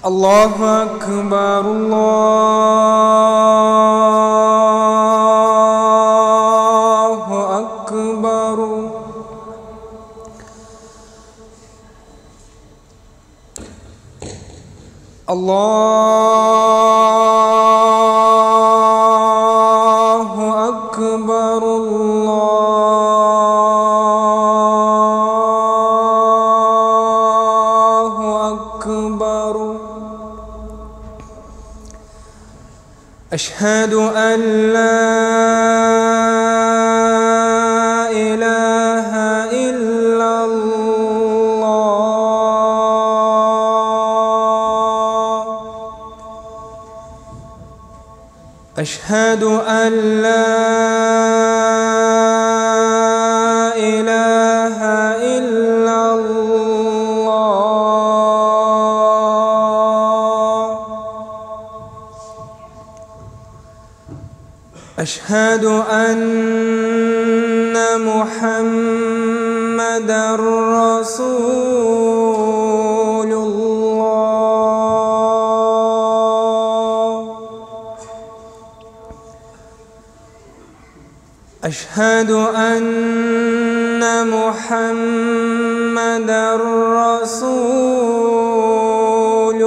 الله أكبر الله أكبر. الله أكبر الله أكبر. أشهد أن لا إله إلا الله. أشهد أن لا إله إلا الله. أشهد أن محمدًا رسول الله. أشهد أن محمدًا رسول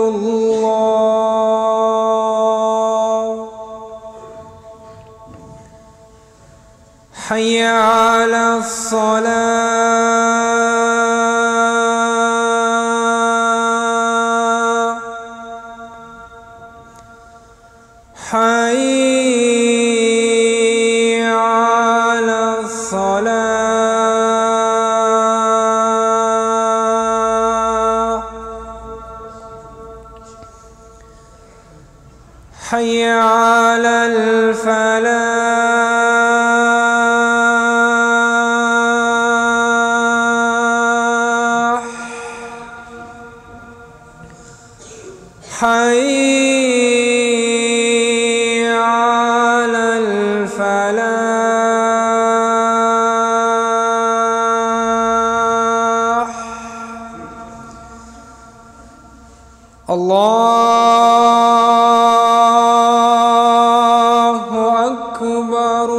الله. حي على الصلاة. حي على الصلاة. حي على الفلاح. حي على الفلاح. الله أكبر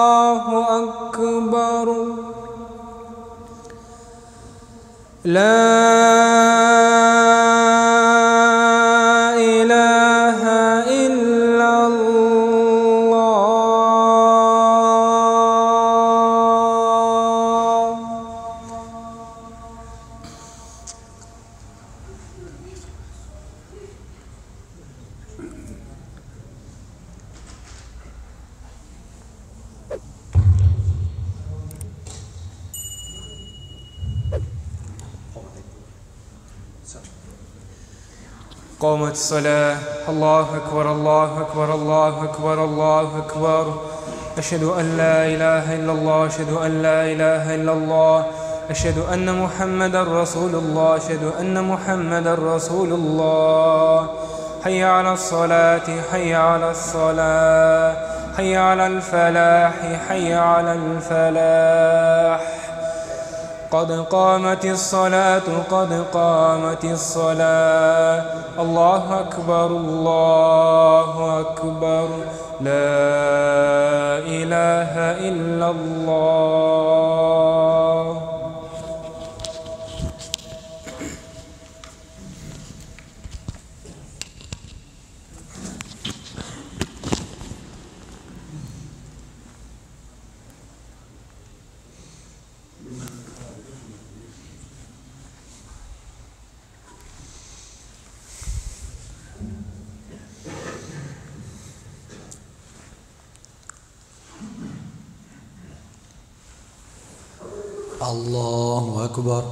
الله أكبر. لا إله إلا الله. قامت الصلاة. الله أكبر الله أكبر الله أكبر الله أكبر. أشهد أن لا إله إلا الله. أشهد أن لا إله إلا الله. أشهد أن محمدا رسول الله. أشهد أن محمدا رسول الله. حي على الصلاة. حي على الصلاة. حي على الفلاح. حي على الفلاح. قد قامت الصلاة. قد قامت الصلاة. الله أكبر الله أكبر. لا إله إلا الله. الله أكبر.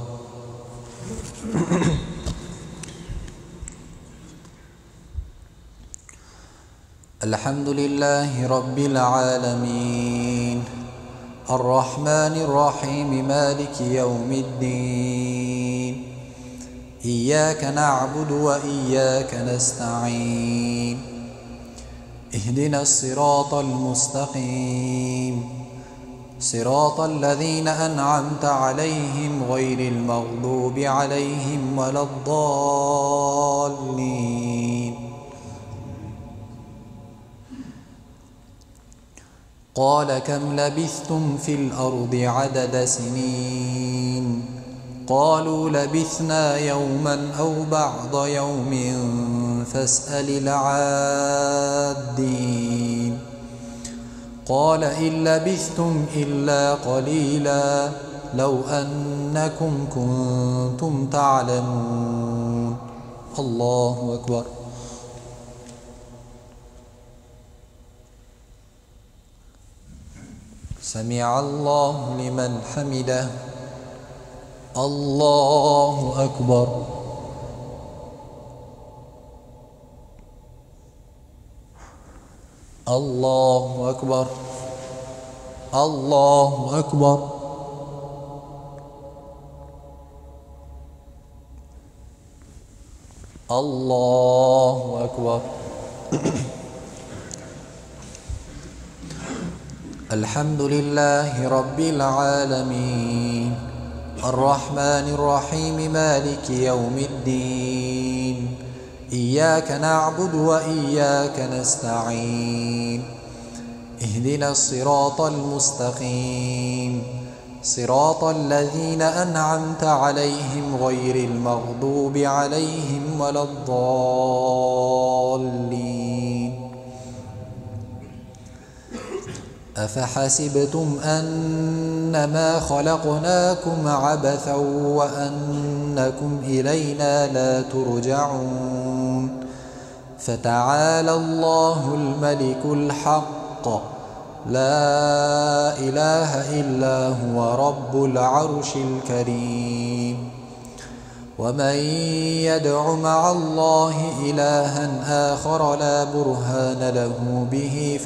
الحمد لله رب العالمين الرحمن الرحيم مالك يوم الدين. إياك نعبد وإياك نستعين. اهدنا الصراط المستقيم صراط الذين أنعمت عليهم غير المغضوب عليهم ولا الضالين. قال كم لبثتم في الأرض عدد سنين؟ قالوا لبثنا يوما أو بعض يوم فاسأل العادين. قال إن لبثتم إلا قليلا لو أنكم كنتم تعلمون. الله أكبر. سمع الله لمن حمده. الله أكبر. الله أكبر. الله أكبر. الله أكبر. الحمد لله رب العالمين الرحمن الرحيم مالك يوم الدين إياك نعبد وإياك نستعين اهدنا الصراط المستقيم صراط الذين أنعمت عليهم غير المغضوب عليهم ولا الضالين. أفحسبتم أنما خلقناكم عبثا وأنكم إلينا لا ترجعون فتعالى الله الملك الحق لا إله إلا هو رب العرش الكريم. ومن يدع مع الله إلها آخر لا برهان له به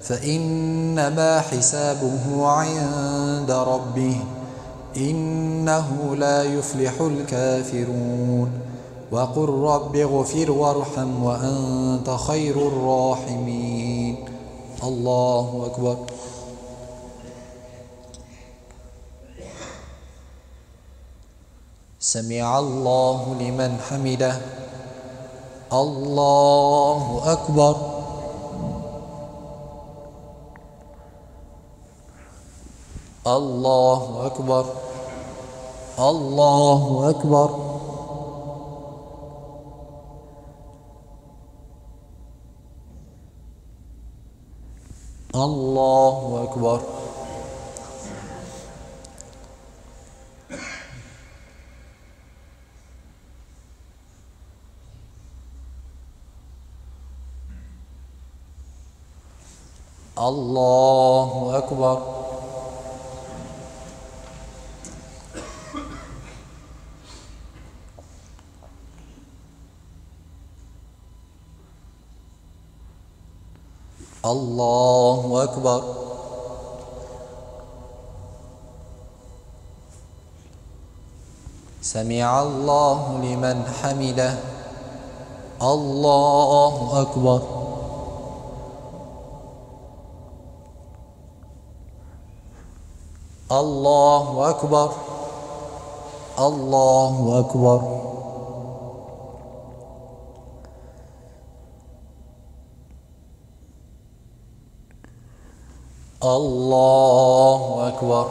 فإنما حسابه عند ربه إنه لا يفلح الكافرون. وقل رب اغفر وارحم وأنت خير الراحمين. الله أكبر. سمع الله لمن حمده. الله أكبر. الله أكبر. الله أكبر. الله أكبر. الله أكبر. الله أكبر. سمع الله لمن حمده. الله أكبر. الله أكبر. الله أكبر. الله أكبر.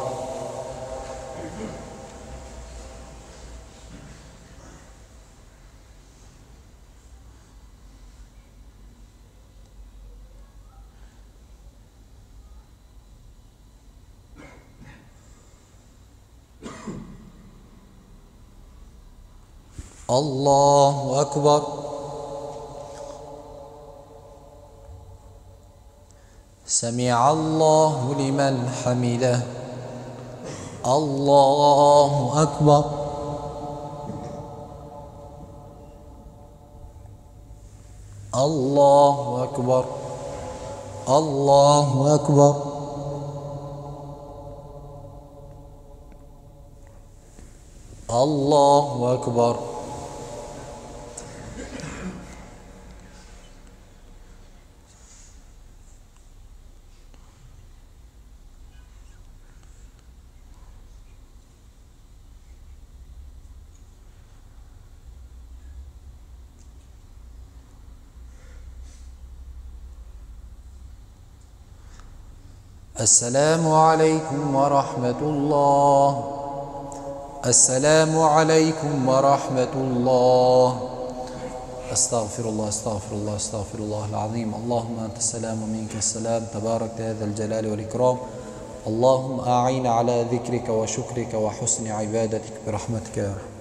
الله أكبر. سمع الله لمن حمده. الله أكبر. الله أكبر. الله أكبر. الله أكبر. السلام عليكم ورحمة الله. السلام عليكم ورحمة الله. أستغفر الله أستغفر الله أستغفر الله العظيم. اللهم أنت السلام ومنك السلام، تبارك يا ذا الجلال والإكرام. اللهم أعين على ذكرك وشكرك وحسن عبادتك برحمتك يا رب.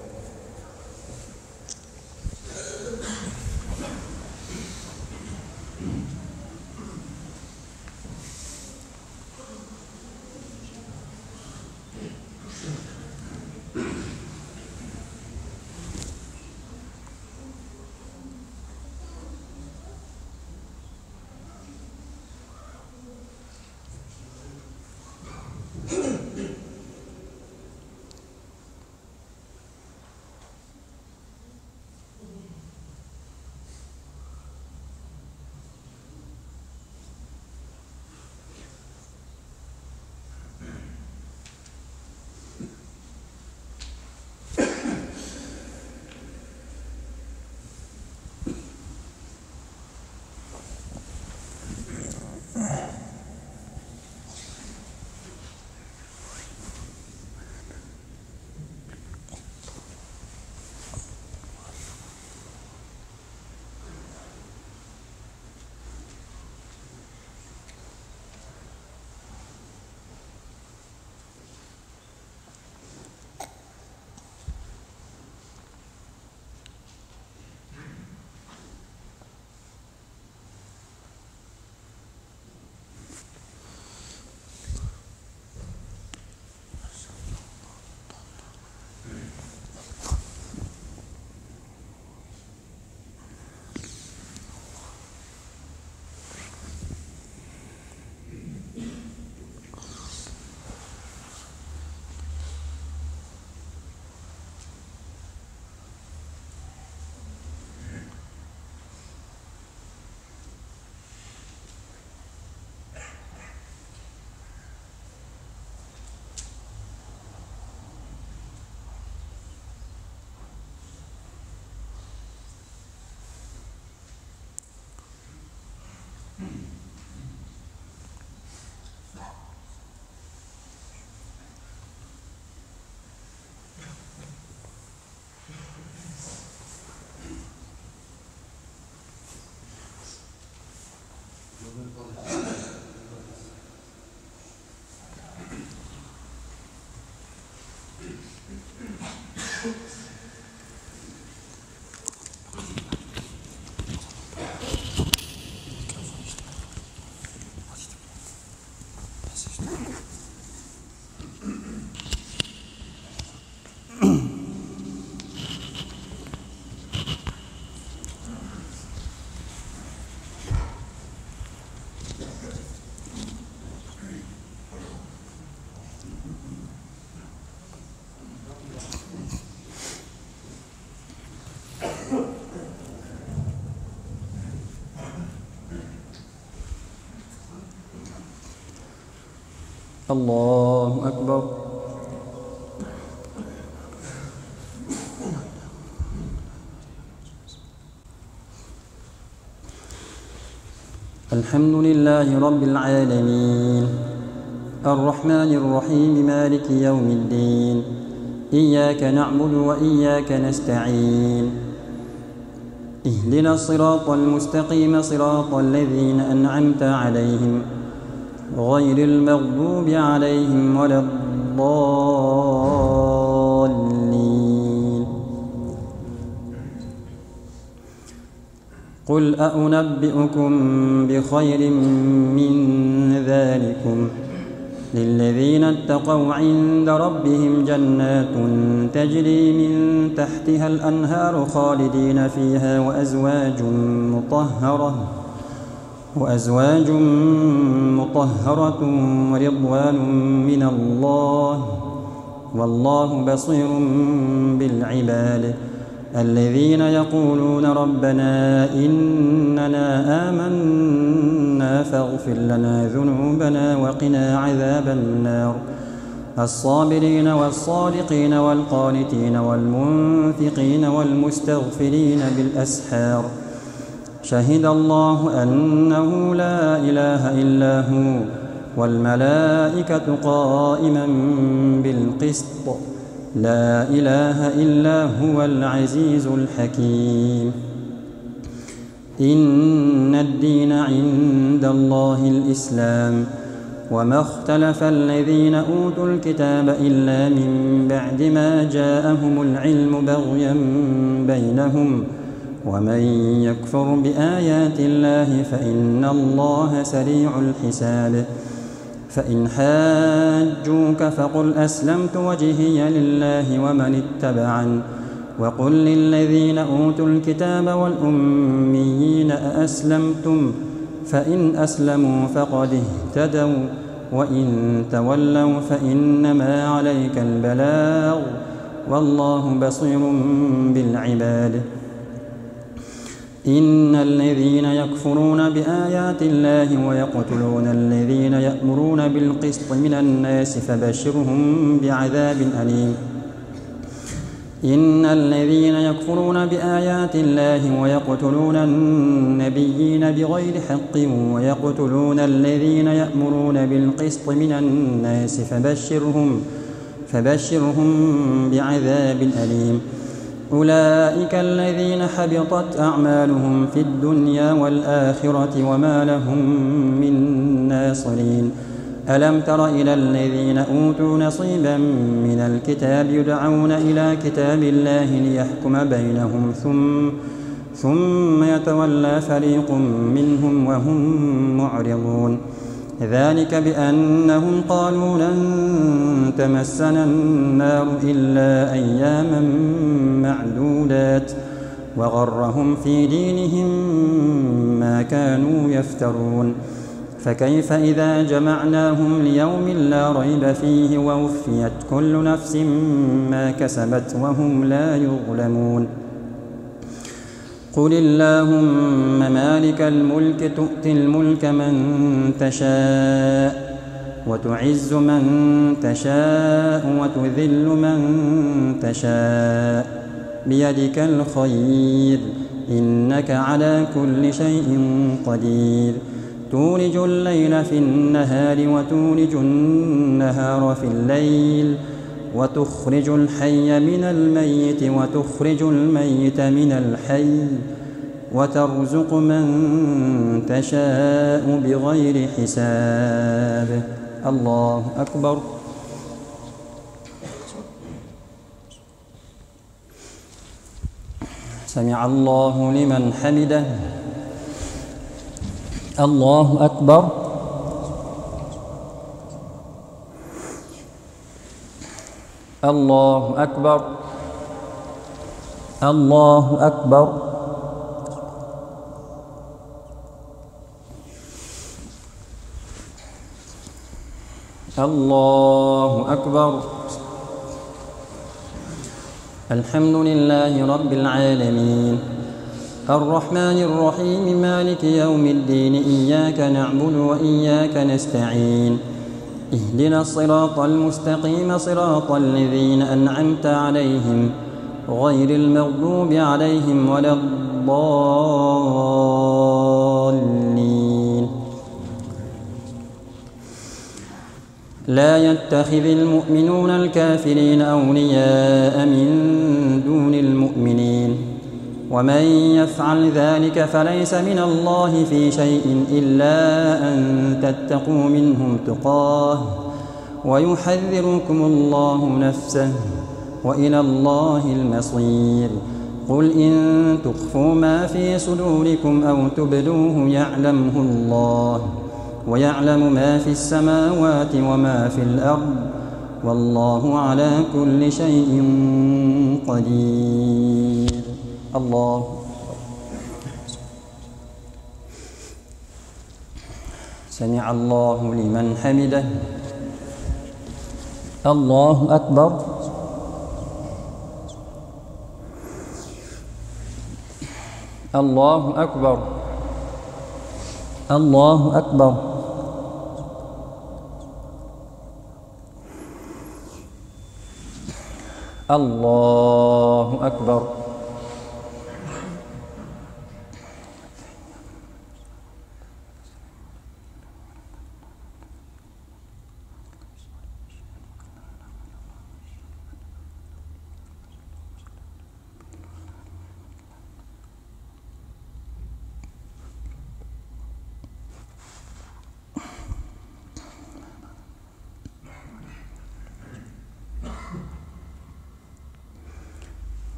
الله أكبر. الحمد لله رب العالمين، الرحمن الرحيم، مالك يوم الدين، إياك نعبد وإياك نستعين، اهدنا الصراط المستقيم صراط الذين أنعمت عليهم غير المغضوب عليهم ولا الضالين. قل أنبئكم بخير من ذلكم للذين اتقوا عند ربهم جنات تجري من تحتها الأنهار خالدين فيها وأزواج مطهرة ورضوان من الله والله بصير بالعباد. الذين يقولون ربنا إننا آمنا فاغفر لنا ذنوبنا وقنا عذاب النار. الصابرين والصادقين والقانتين والمنفقين والمستغفرين بالأسحار. شهد الله أنه لا إله إلا هو والملائكة قائما بالقسط لا إله إلا هو العزيز الحكيم إن الدين عند الله الإسلام وما اختلف الذين أوتوا الكتاب إلا من بعد ما جاءهم العلم بغيا بينهم ومن يكفر بآيات الله فإن الله سريع الحساب فإن حاجوك فقل أسلمت وجهي لله ومن اتبعن وقل للذين أوتوا الكتاب والأميين أأسلمتم فإن أسلموا فقد اهتدوا وإن تولوا فإنما عليك البلاغ والله بصير بالعباد إن الذين يكفرون بآيات الله ويقتلون الذين يأمرون بالقسط من الناس فبشرهم بعذاب أليم إن الذين يكفرون بآيات الله ويقتلون النبيين بغير حق ويقتلون الذين يأمرون بالقسط من الناس فبشرهم بعذاب أليم أولئك الذين حبطت أعمالهم في الدنيا والآخرة وما لهم من ناصرين ألم تر إلى الذين أوتوا نصيبا من الكتاب يدعون إلى كتاب الله ليحكم بينهم ثم يتولى فريق منهم وهم معرضون ذلك بأنهم قالوا لن تمسنا النار إلا أياما معدودات وغرهم في دينهم ما كانوا يفترون فكيف إذا جمعناهم ليوم لا ريب فيه ووفيت كل نفس ما كسبت وهم لا يظلمون قل اللهم مالك الملك تؤتي الملك من تشاء وتعز من تشاء وتذل من تشاء بيدك الخير إنك على كل شيء قدير تولج الليل في النهار وتولج النهار في الليل وتخرج الحي من الميت وتخرج الميت من الحي وترزق من تشاء بغير حساب الله أكبر سمع الله لمن حمده الله أكبر الله أكبر الله أكبر الله أكبر الحمد لله رب العالمين الرحمن الرحيم مالك يوم الدين إياك نعبد وإياك نستعين اهدنا الصراط المستقيم صراط الذين أنعمت عليهم غير المغضوب عليهم ولا الضالين لا يتخذ المؤمنون الكافرين أولياء من دون المؤمنين ومن يفعل ذلك فليس من الله في شيء إلا أن تتقوا منهم تقاه ويحذركم الله نفسه وإلى الله المصير قل إن تخفوا ما في صدوركم أو تبدوه يعلمه الله ويعلم ما في السماوات وما في الأرض والله على كل شيء قدير الله سمع الله لمن حمده الله أكبر الله أكبر الله أكبر الله أكبر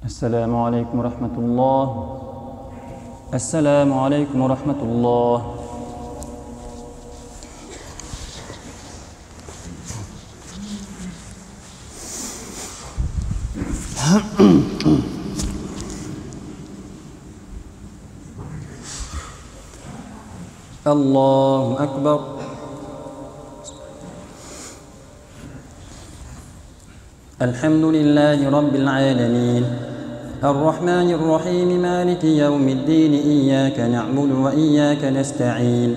السلام عليكم ورحمة الله. السلام عليكم ورحمة الله. الله أكبر. الحمد لله رب العالمين الرحمن الرحيم مالك يوم الدين إياك نعبد وإياك نستعين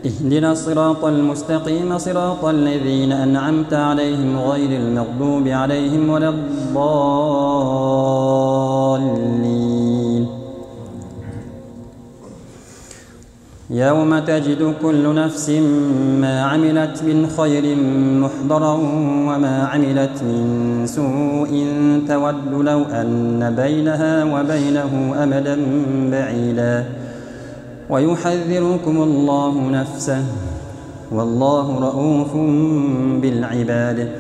اهدنا الصراط المستقيم صراط الذين أنعمت عليهم غير المغضوب عليهم ولا الضالين. يوم تجد كل نفس ما عملت من خير محضرا وما عملت من سوء تود لو أن بينها وبينه أمدا بعيدا ويحذركم الله نفسه والله رؤوف بالعباد.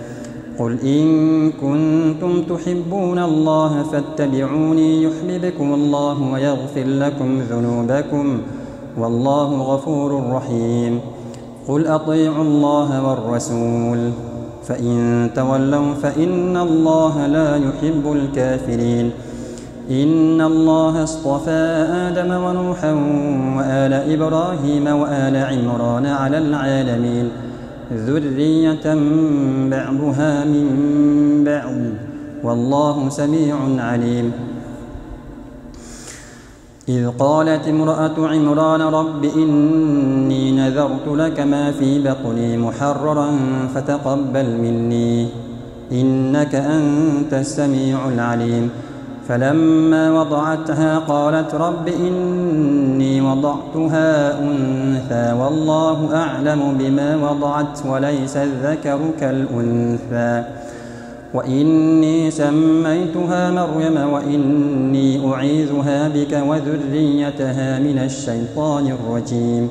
قل إن كنتم تحبون الله فاتبعوني يحببكم الله ويغفر لكم ذنوبكم والله غفور رحيم. قل أطيعوا الله والرسول فإن تولوا فإن الله لا يحب الكافرين. إن الله اصطفى آدم ونوحا وآل إبراهيم وآل عمران على العالمين ذرية بعضها من بعض والله سميع عليم. إذ قالت امرأة عمران رب إني نذرت لك ما في بطني محررا فتقبل مني إنك أنت السميع العليم. فلما وضعتها قالت رب إني وضعتها أنثى والله أعلم بما وضعت وليس الذكر كالأنثى وإني سميتها مريم وإني أعيذها بك وذريتها من الشيطان الرجيم.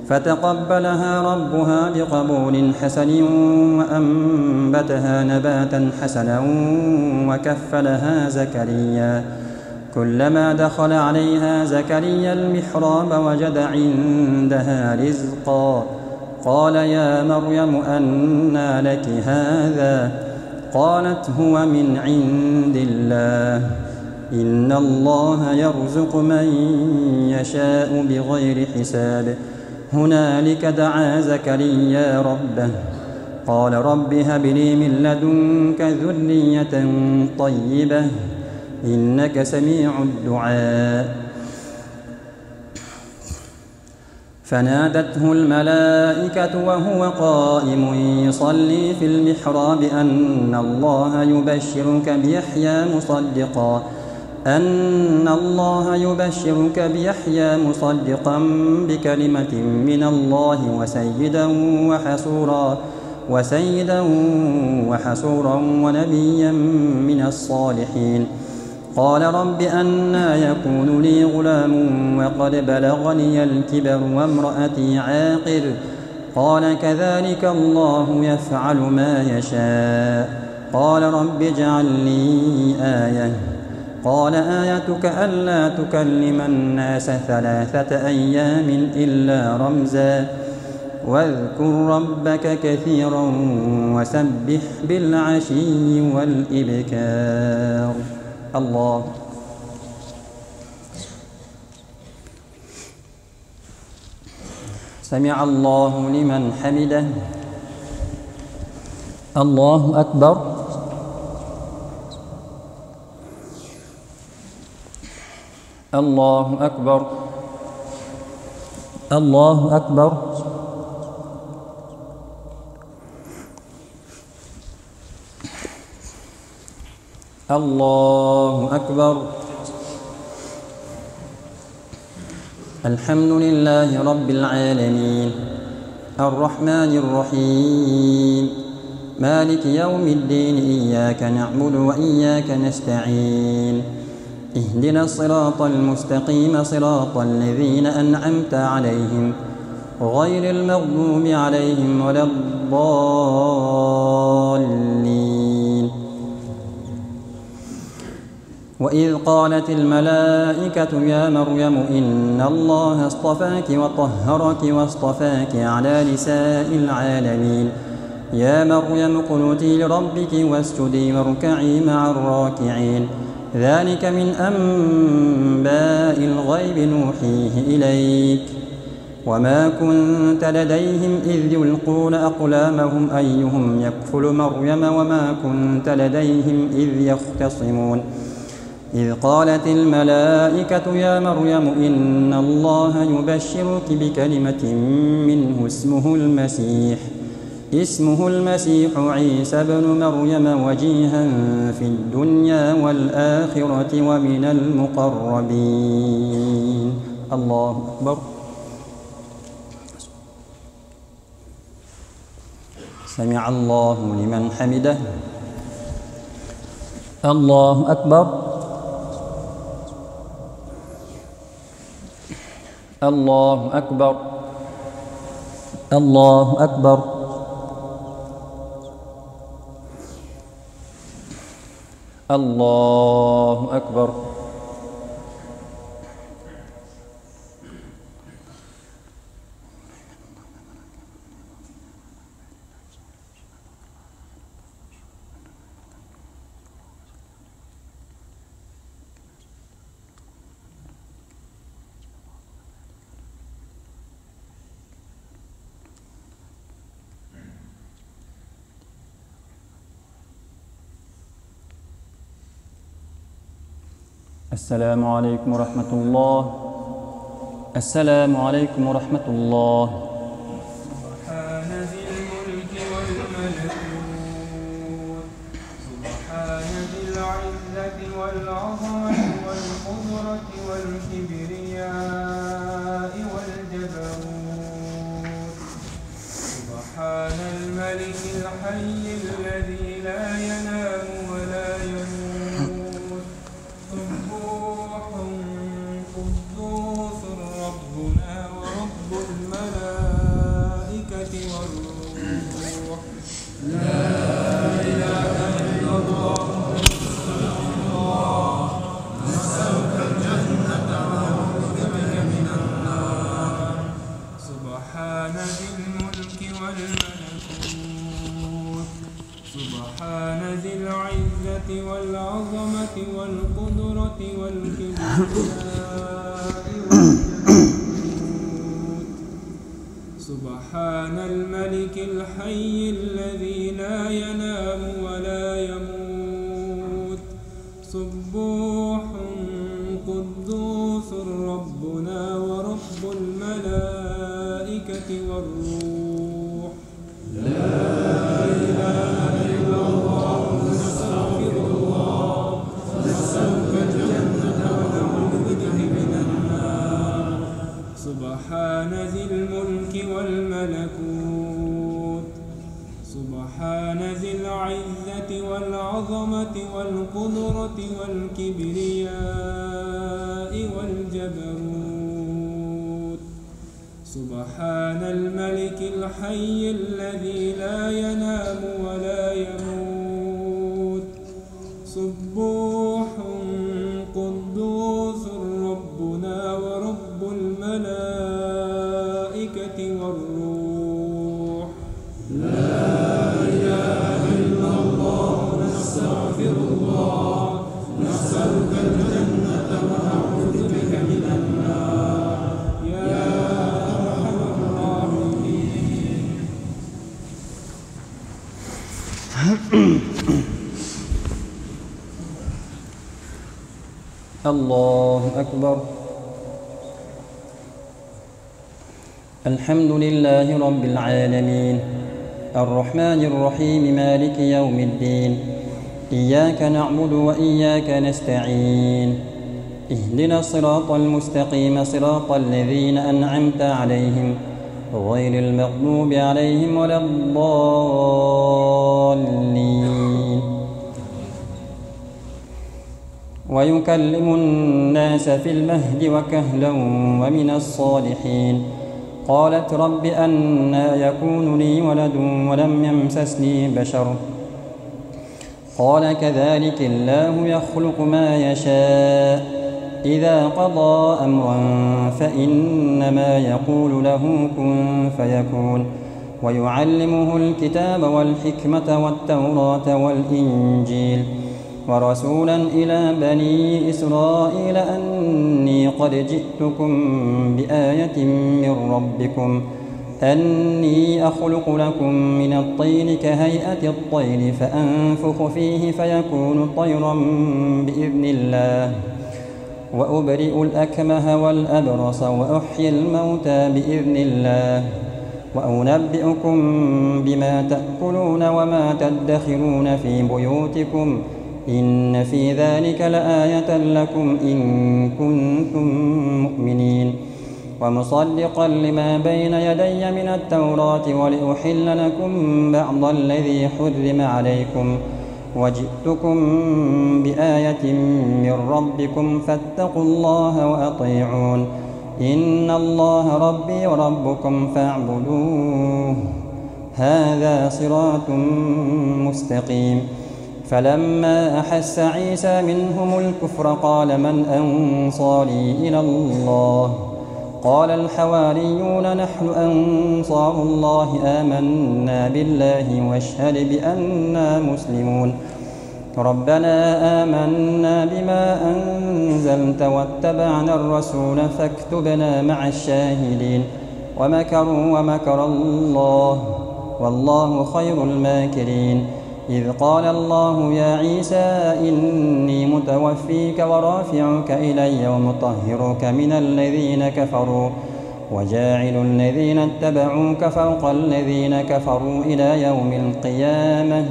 فتقبلها ربها بقبول حسن وأنبتها نباتا حسنا وكفلها زكريا. كلما دخل عليها زكريا المحراب وجد عندها رزقا قال يا مريم أنى لك هذا قالت هو من عند الله إن الله يرزق من يشاء بغير حساب. هنالك دعا زكريا ربه قال رب هب لي من لدنك ذرية طيبة إنك سميع الدعاء. فنادته الملائكة وهو قائم يصلي في المحراب أن الله يبشرك بيحيى مصدقا بكلمة من الله وسيدا وحصورا ونبيا من الصالحين. قال رب أنى يكون لي غلام وقد بلغني الكبر وامرأتي عاقر قال كذلك الله يفعل ما يشاء. قال رب اجعل لي آية قال آيتك ألا تكلم الناس 3 أيام إلا رمزا واذكر ربك كثيرا وسبح بالعشي والإبكار. الله سمع الله لمن حمده. الله أكبر. الله أكبر. الله أكبر. الله أكبر. الحمد لله رب العالمين الرحمن الرحيم مالك يوم الدين إياك نعبد وإياك نستعين اهدنا الصراط المستقيم صراط الذين أنعمت عليهم غير المغضوب عليهم ولا الضالين. وإذ قالت الملائكة يا مريم إن الله اصطفاك وطهرك واصطفاك على نساء العالمين يا مريم اقنتي لربك واسجدي واركعي مع الراكعين ذلك من أنباء الغيب نوحيه إليك وما كنت لديهم إذ يلقون أقلامهم أيهم يكفل مريم وما كنت لديهم إذ يختصمون إذ قالت الملائكة يا مريم إن الله يبشرك بكلمة منه اسمه المسيح عيسى بن مريم وجيها في الدنيا والآخرة ومن المقربين. الله أكبر. سمع الله لمن حمده. الله أكبر. الله أكبر. الله أكبر. الله أكبر. السلام عليكم ورحمة الله. السلام عليكم ورحمة الله. سبحان ذي الملك والملكوت سبحان ذي العزة والعظمة والقدرة والكبرياء والجبروت سبحان الملك الحي الذي لا ينام ولا يموت سبوح قدوس ربنا ورب الملائكة والروح لا إله إلا الله نسألك الجنة ونعوذ بك من النار سبحان ذي الملك والملكوت سبحان ذي العزة والعظمة والقدرة والكبرياء والجبروت سبحان الملك الحي الذي لا ينام ولا يموت سبوح قدوس ربنا ورب الملائكة والروح لا إله إلا الله نستغفر الله نسألك الجنة ونعوذ بك من النار سبحان ذي الملك والملكوت سبحان ذي العزة والعظمة والقدرة والكبرياء والجبروت سبحان الملك الحي الذي لا ينام ولا يموت سبوح قدوس ربنا ورب الملائكة والروح لا إله إلا الله نستغفر الله نسألك الجنة ونعوذ بك من النار يا أرحم الراحمين. الله أكبر. الحمد لله رب العالمين الرحمن الرحيم مالك يوم الدين إياك نعبد وإياك نستعين اهدنا الصراط المستقيم صراط الذين أنعمت عليهم غير المغضوب عليهم ولا الضالين ويكلم الناس في المهد وكهلا ومن الصالحين قالت رب أنى يكون لي ولد ولم يمسسني بشر قال كذلك الله يخلق ما يشاء إذا قضى أمرا فإنما يقول له كن فيكون ويعلمه الكتاب والحكمة والتوراة والإنجيل ورسولا إلى بني إسرائيل أني قد جئتكم بآية من ربكم أني أخلق لكم من الطين كهيئة الطير فأنفخ فيه فيكون طيرا بإذن الله وأبرئ الأكمه والأبرص وأحيي الموتى بإذن الله وأنبئكم بما تأكلون وما تدخرون في بيوتكم إن في ذلك لآية لكم إن كنتم مؤمنين ومصدقا لما بين يدي من التوراة ولأحل لكم بعض الذي حرم عليكم وجئتكم بآية من ربكم فاتقوا الله وأطيعون إن الله ربي وربكم فاعبدوه هذا صراط مستقيم فلما أحس عيسى منهم الكفر قال من أنصاري إلى الله قال الحواريون نحن أنصار الله آمنا بالله واشهد بأننا مسلمون ربنا آمنا بما أنزلت واتبعنا الرسول فاكتبنا مع الشاهدين ومكروا ومكر الله والله خير الماكرين إذ قال الله يا عيسى إني متوفيك ورافعك إلي ومطهرك من الذين كفروا وجاعل الذين اتبعوك فوق الذين كفروا إلى يوم القيامة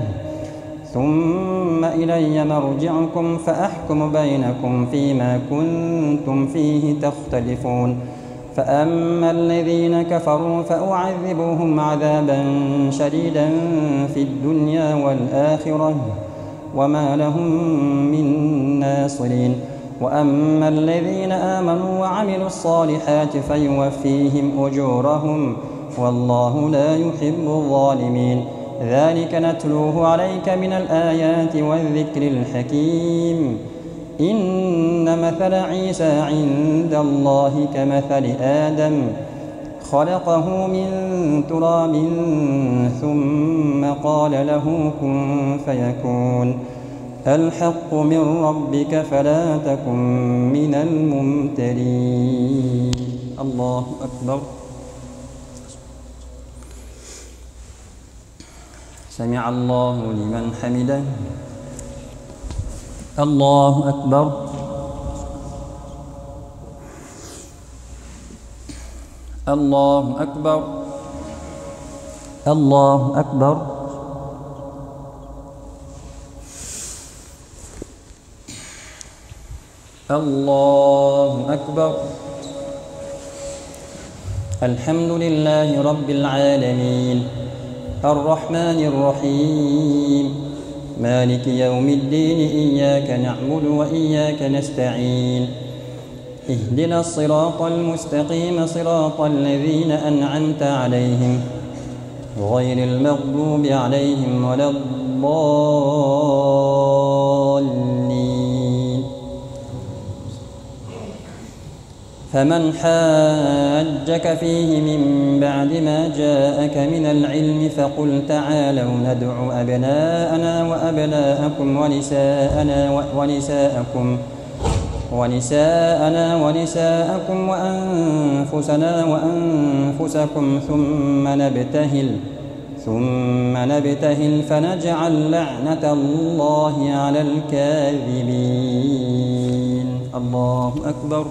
ثم إلي مرجعكم فأحكم بينكم فيما كنتم فيه تختلفون فأما الذين كفروا فأعذبهم عذابا شديدا في الدنيا والآخرة وما لهم من ناصرين وأما الذين آمنوا وعملوا الصالحات فيوفيهم أجورهم والله لا يحب الظالمين ذلك نتلوه عليك من الآيات والذكر الحكيم إن مثل عيسى عند الله كمثل آدم خلقه من تراب ثم قال له كن فيكون الحق من ربك فلا تكن من الممترين الله أكبر سمع الله لمن حمده الله أكبر الله أكبر الله أكبر الله أكبر الحمد لله رب العالمين الرحمن الرحيم مالك يوم الدين إياك نعبد وإياك نستعين اهدنا الصراط المستقيم صراط الذين أنعمت عليهم غير المغضوب عليهم ولا الضالين فمن حاجك فيه من بعد ما جاءك من العلم فقل تعالوا ندع أبناءنا وأبناءكم ونساءنا وأنفسنا وأنفسكم ثم نبتهل فنجعل لعنة الله على الكاذبين الله أكبر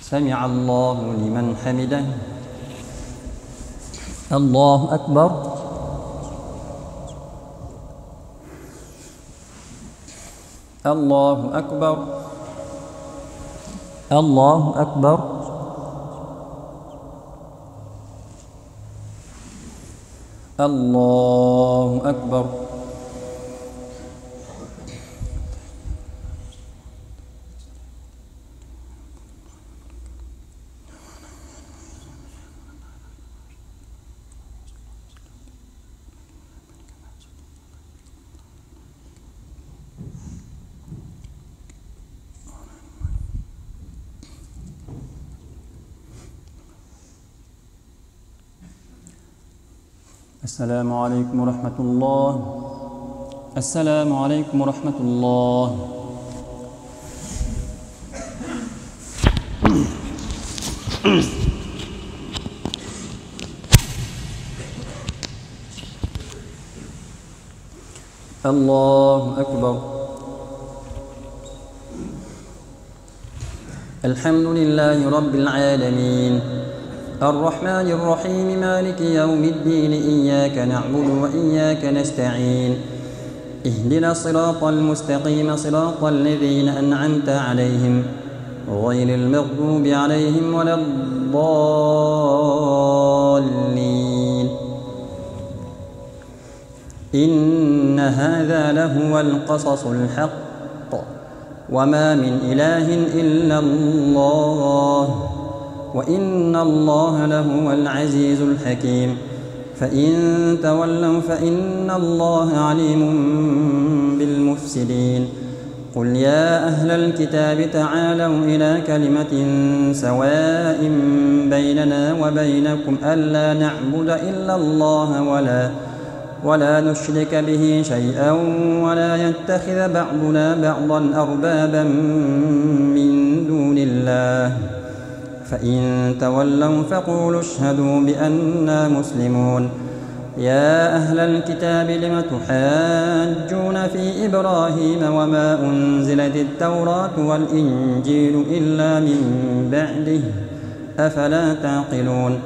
سمع الله لمن حمده الله أكبر الله أكبر الله أكبر الله أكبر السلام عليكم ورحمة الله. السلام عليكم ورحمة الله. الله أكبر. الحمد لله رب العالمين الرحمن الرحيم مالك يوم الدين إياك نعبد وإياك نستعين اهدنا الصراط المستقيم صراط الذين أنعمت عليهم غير المغضوب عليهم ولا الضالين. إن هذا لهو القصص الحق وما من إله إلا الله وإن الله لهو العزيز الحكيم. فإن تولوا فإن الله عليم بالمفسدين. قل يا أهل الكتاب تعالوا إلى كلمة سواء بيننا وبينكم ألا نعبد إلا الله ولا نشرك به شيئا ولا يتخذ بعضنا بعضا أربابا من دون الله. فإن تولوا فقولوا اشهدوا بأننا مسلمون. يا أهل الكتاب لم تحاجون في إبراهيم وما أنزلت التوراة والإنجيل إلا من بعده أفلا تعقلون.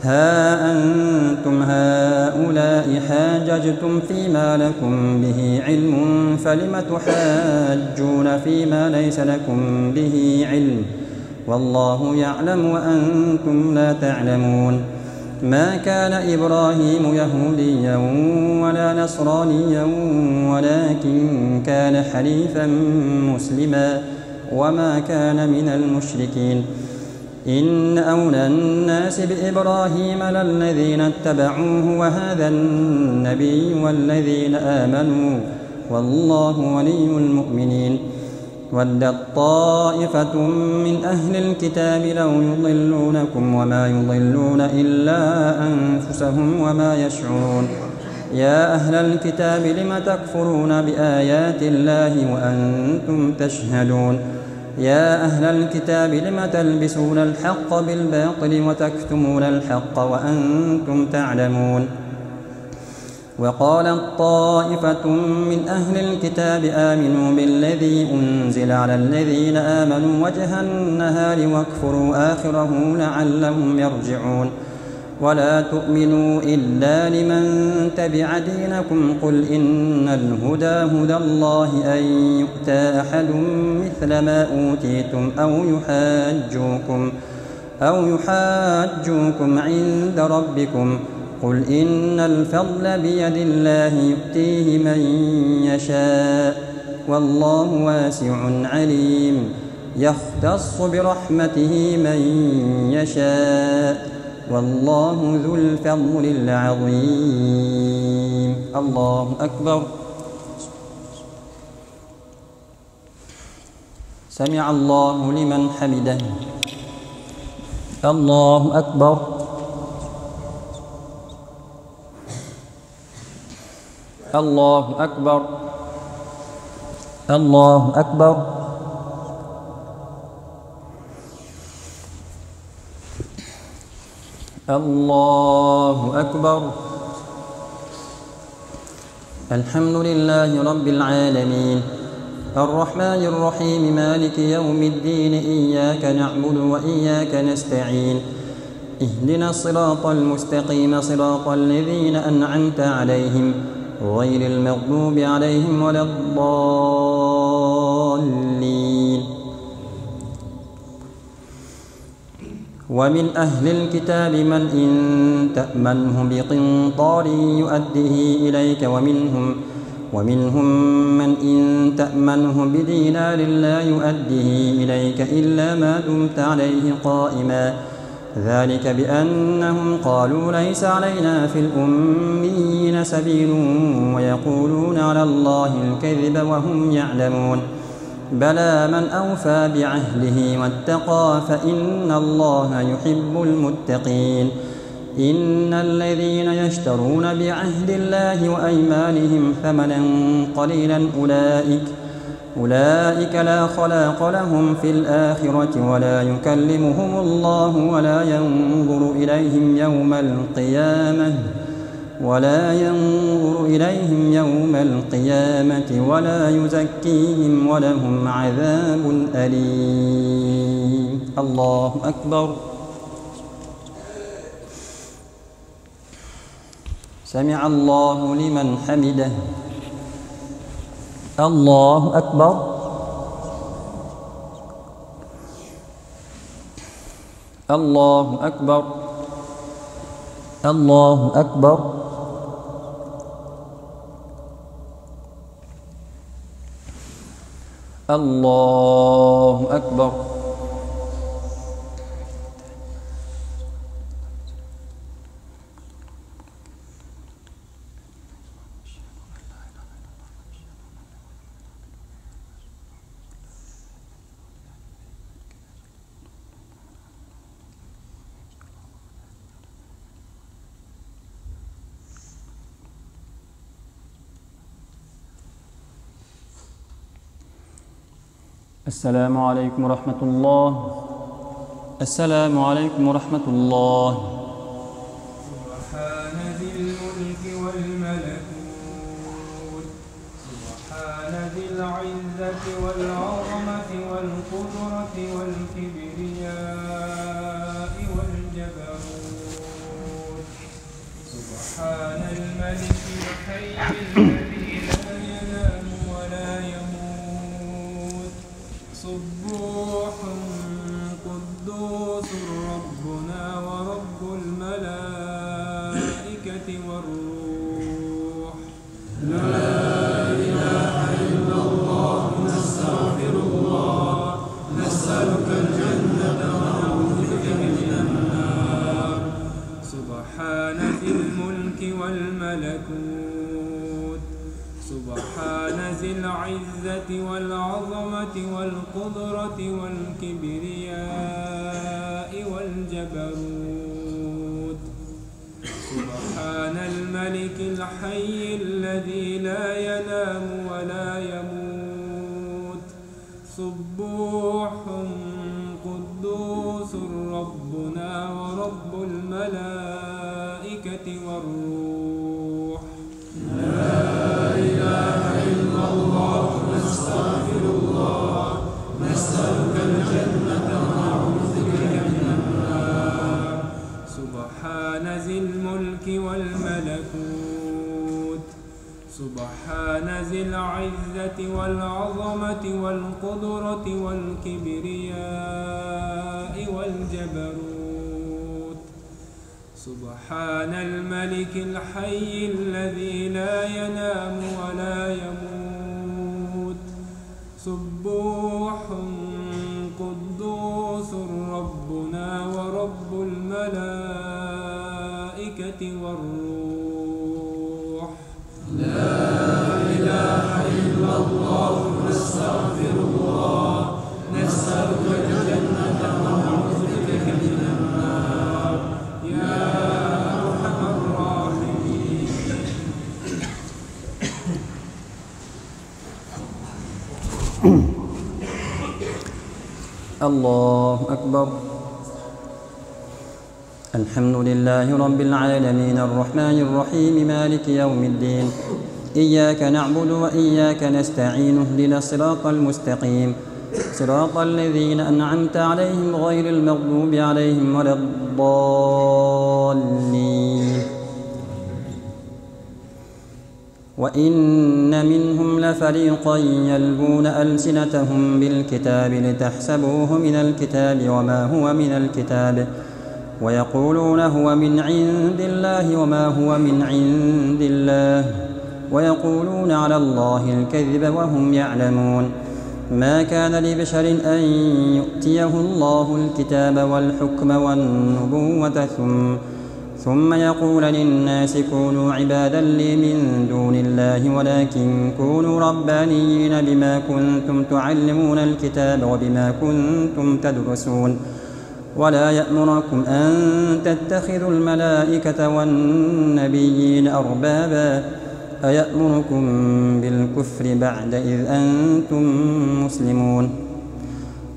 ها أنتم هؤلاء حاججتم فيما لكم به علم فلم تحاجون فيما ليس لكم به علم والله يعلم وأنتم لا تعلمون. ما كان إبراهيم يهوديا ولا نصرانيا ولكن كان حنيفا مسلما وما كان من المشركين. إن أولى الناس بإبراهيم للذين اتبعوه وهذا النبي والذين آمنوا والله ولي المؤمنين. ودت طائفة من أهل الكتاب لو يضلونكم وما يضلون إلا أنفسهم وما يشعرون. يا أهل الكتاب لم تكفرون بآيات الله وأنتم تشهدون. يا أهل الكتاب لم تلبسون الحق بالباطل وتكتمون الحق وأنتم تعلمون. وقالت طائفة من أهل الكتاب آمنوا بالذي أنزل على الذين آمنوا وجه النهار واكفروا آخره لعلهم يرجعون. ولا تؤمنوا إلا لمن تبع دينكم قل إن الهدى هدى الله أن يؤتى أحد مثل ما أوتيتم أو يحاجوكم عند ربكم قل إن الفضل بيد الله يؤتيه من يشاء والله واسع عليم. يختص برحمته من يشاء والله ذو الفضل العظيم. الله أكبر. سمع الله لمن حمده. الله أكبر. الله أكبر. الله أكبر. الله أكبر. الحمد لله رب العالمين الرحمن الرحيم مالك يوم الدين إياك نعبد وإياك نستعين اهدنا الصراط المستقيم صراط الذين أنعمت عليهم غير المغضوب عليهم ولا الضالين. ومن أهل الكتاب من إن تأمنه بقنطار يؤديه إليك ومنهم من إن تأمنه بدينار لا يؤديه إليك إلا ما دمت عليه قائما ذلك بأنهم قالوا ليس علينا في الأميين سبيل ويقولون على الله الكذب وهم يعلمون. بلى من أوفى بعهده واتقى فإن الله يحب المتقين. إن الذين يشترون بعهد الله وأيمانهم ثمنا قليلا أولئك لا خلاق لهم في الآخرة ولا يكلمهم الله ولا ينظر إليهم يوم القيامة ولا يزكيهم ولهم عذاب أليم. الله أكبر. سمع الله لمن حمده. الله أكبر. الله أكبر. الله أكبر. الله أكبر. السلام عليكم ورحمة الله. السلام عليكم ورحمة الله. سبحان ذي الملك والملكوت سبحان ذي العزة والعظمة والقدرة والكبرياء والجبروت سبحان الملك الحي الذي لا ينام ولا يموت سبوح قدوس ربنا ورب الملائكة والروح لا إله إلا الله نستغفر الله نسألك الجنة ونعوذ بك من النار سبحان ذي الملك والملكوت سبحان ذي العزة والعظمة والقدرة والكبرياء والجبروت سبحان الملك الحي الذي لا ينام ولا يموت سبوح قدوس ربنا ورب الملائكة والروح لا إله إلا الله نستغفر الله نسألك الجنة ونعوذ بك من النار سبحان ذي الملك والملكوت سبحان ذي العزة والعظمة والقدرة والكبرياء والجبروت سبحان الملك الحي الذي لا ينام ولا يموت سبوح قدوس ربنا ورب الملائكة والروح لا إله إلا الله نستغفر الله نسألك الجنة ونعوذ بك من النار يا أرحم الراحمين. الله أكبر. الحمد لله رب العالمين الرحمن الرحيم مالك يوم الدين إياك نعبد وإياك نستعين اهدنا الصراط المستقيم صراط الذين أنعمت عليهم غير المغضوب عليهم ولا الضالين وإن منهم لفريقا يلوون ألسنتهم بالكتاب لتحسبوه من الكتاب وما هو من الكتاب ويقولون هو من عند الله وما هو من عند الله ويقولون على الله الكذب وهم يعلمون ما كان لبشر أن يؤتيه الله الكتاب والحكم والنبوة ثم يقول للناس كونوا عبادا لي من دون الله ولكن كونوا ربانيين بما كنتم تعلمون الكتاب وبما كنتم تدرسون ولا يأمركم أن تتخذوا الملائكة والنبيين أربابا أيأمركم بالكفر بعد إذ أنتم مسلمون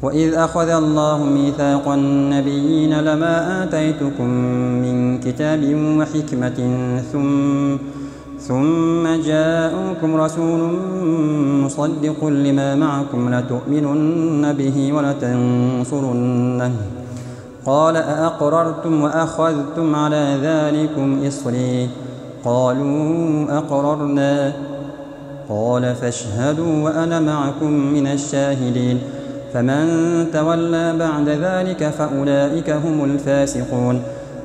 وإذ أخذ الله ميثاق النبيين لما آتيتكم من كتاب وحكمة ثم جاءكم رسول مصدق لما معكم لتؤمنن به ولتنصرنه قال أأقررتم وأخذتم على ذلكم إصري قالوا أقررنا قال فاشهدوا وأنا معكم من الشاهدين فمن تولى بعد ذلك فأولئك هم الفاسقون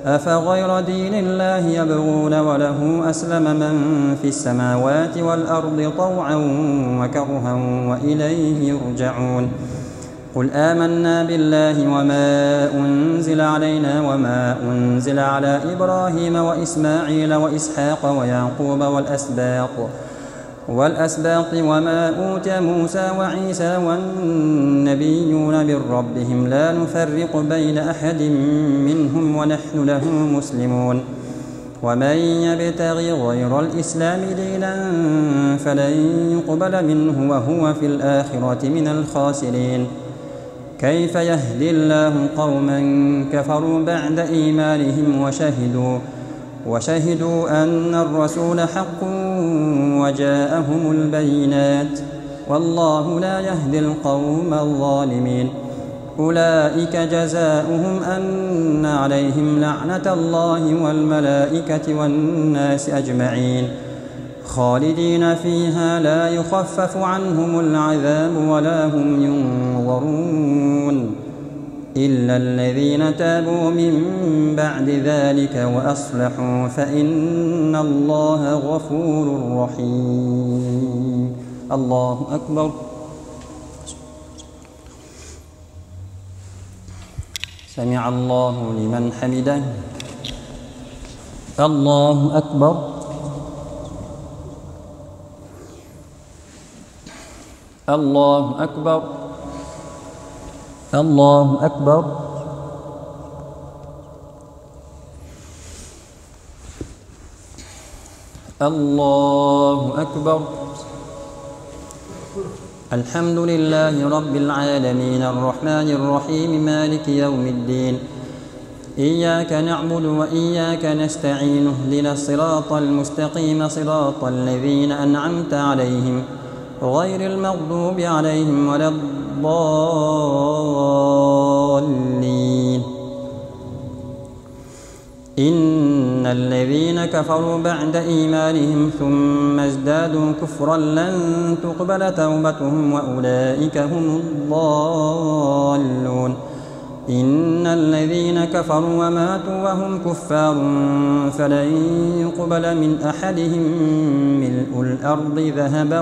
أفغير دين الله يبغون وله أسلم من في السماوات والأرض طوعا وكرها وإليه يرجعون قل آمنا بالله وما أنزل علينا وما أنزل على إبراهيم وإسماعيل وإسحاق ويعقوب والأسباط وما أوتي موسى وعيسى والنبيون من ربهم لا نفرق بين أحد منهم ونحن له مسلمون ومن يبتغي غير الإسلام دينا فلن يقبل منه وهو في الآخرة من الخاسرين كيف يهدي الله قوما كفروا بعد إيمانهم وشهدوا أن الرسول حق وجاءهم البينات والله لا يهدي القوم الظالمين أولئك جزاؤهم أن عليهم لعنة الله والملائكة والناس أجمعين خالدين فيها لا يخفف عنهم العذاب ولا هم ينظرون إلا الذين تابوا من بعد ذلك وأصلحوا فإن الله غفور رحيم الله أكبر سمع الله لمن حمده الله أكبر الله أكبر الله أكبر الله أكبر الحمد لله رب العالمين الرحمن الرحيم مالك يوم الدين إياك نعبد وإياك نستعين اهدنا الصراط المستقيم صراط الذين أنعمت عليهم غير المغضوب عليهم ولا الضالين إن الذين كفروا بعد إيمانهم ثم ازدادوا كفرا لن تقبل توبتهم وأولئك هم الضالون إن الذين كفروا وماتوا وهم كفار فلن يقبل من أحدهم ملء الأرض ذهبا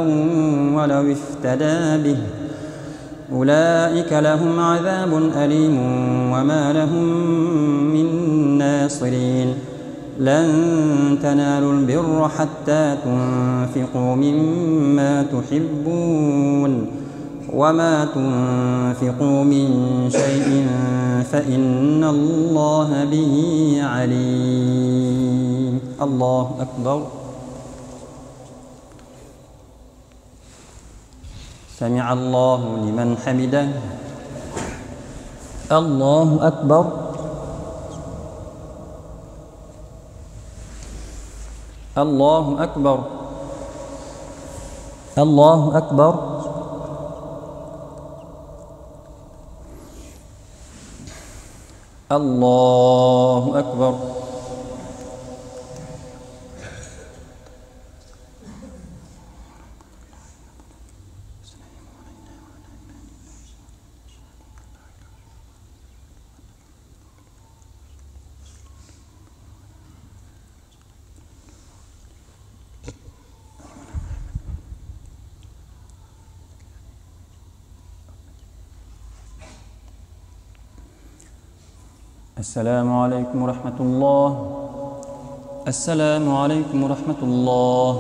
ولو افتدى به أولئك لهم عذاب أليم وما لهم من ناصرين لن تنالوا البر حتى تنفقوا مما تحبون وما تنفقوا من شيء فإن الله به عليم الله أكبر سمع الله لمن حمده الله أكبر الله أكبر الله أكبر الله أكبر السلام عليكم ورحمة الله السلام عليكم ورحمة الله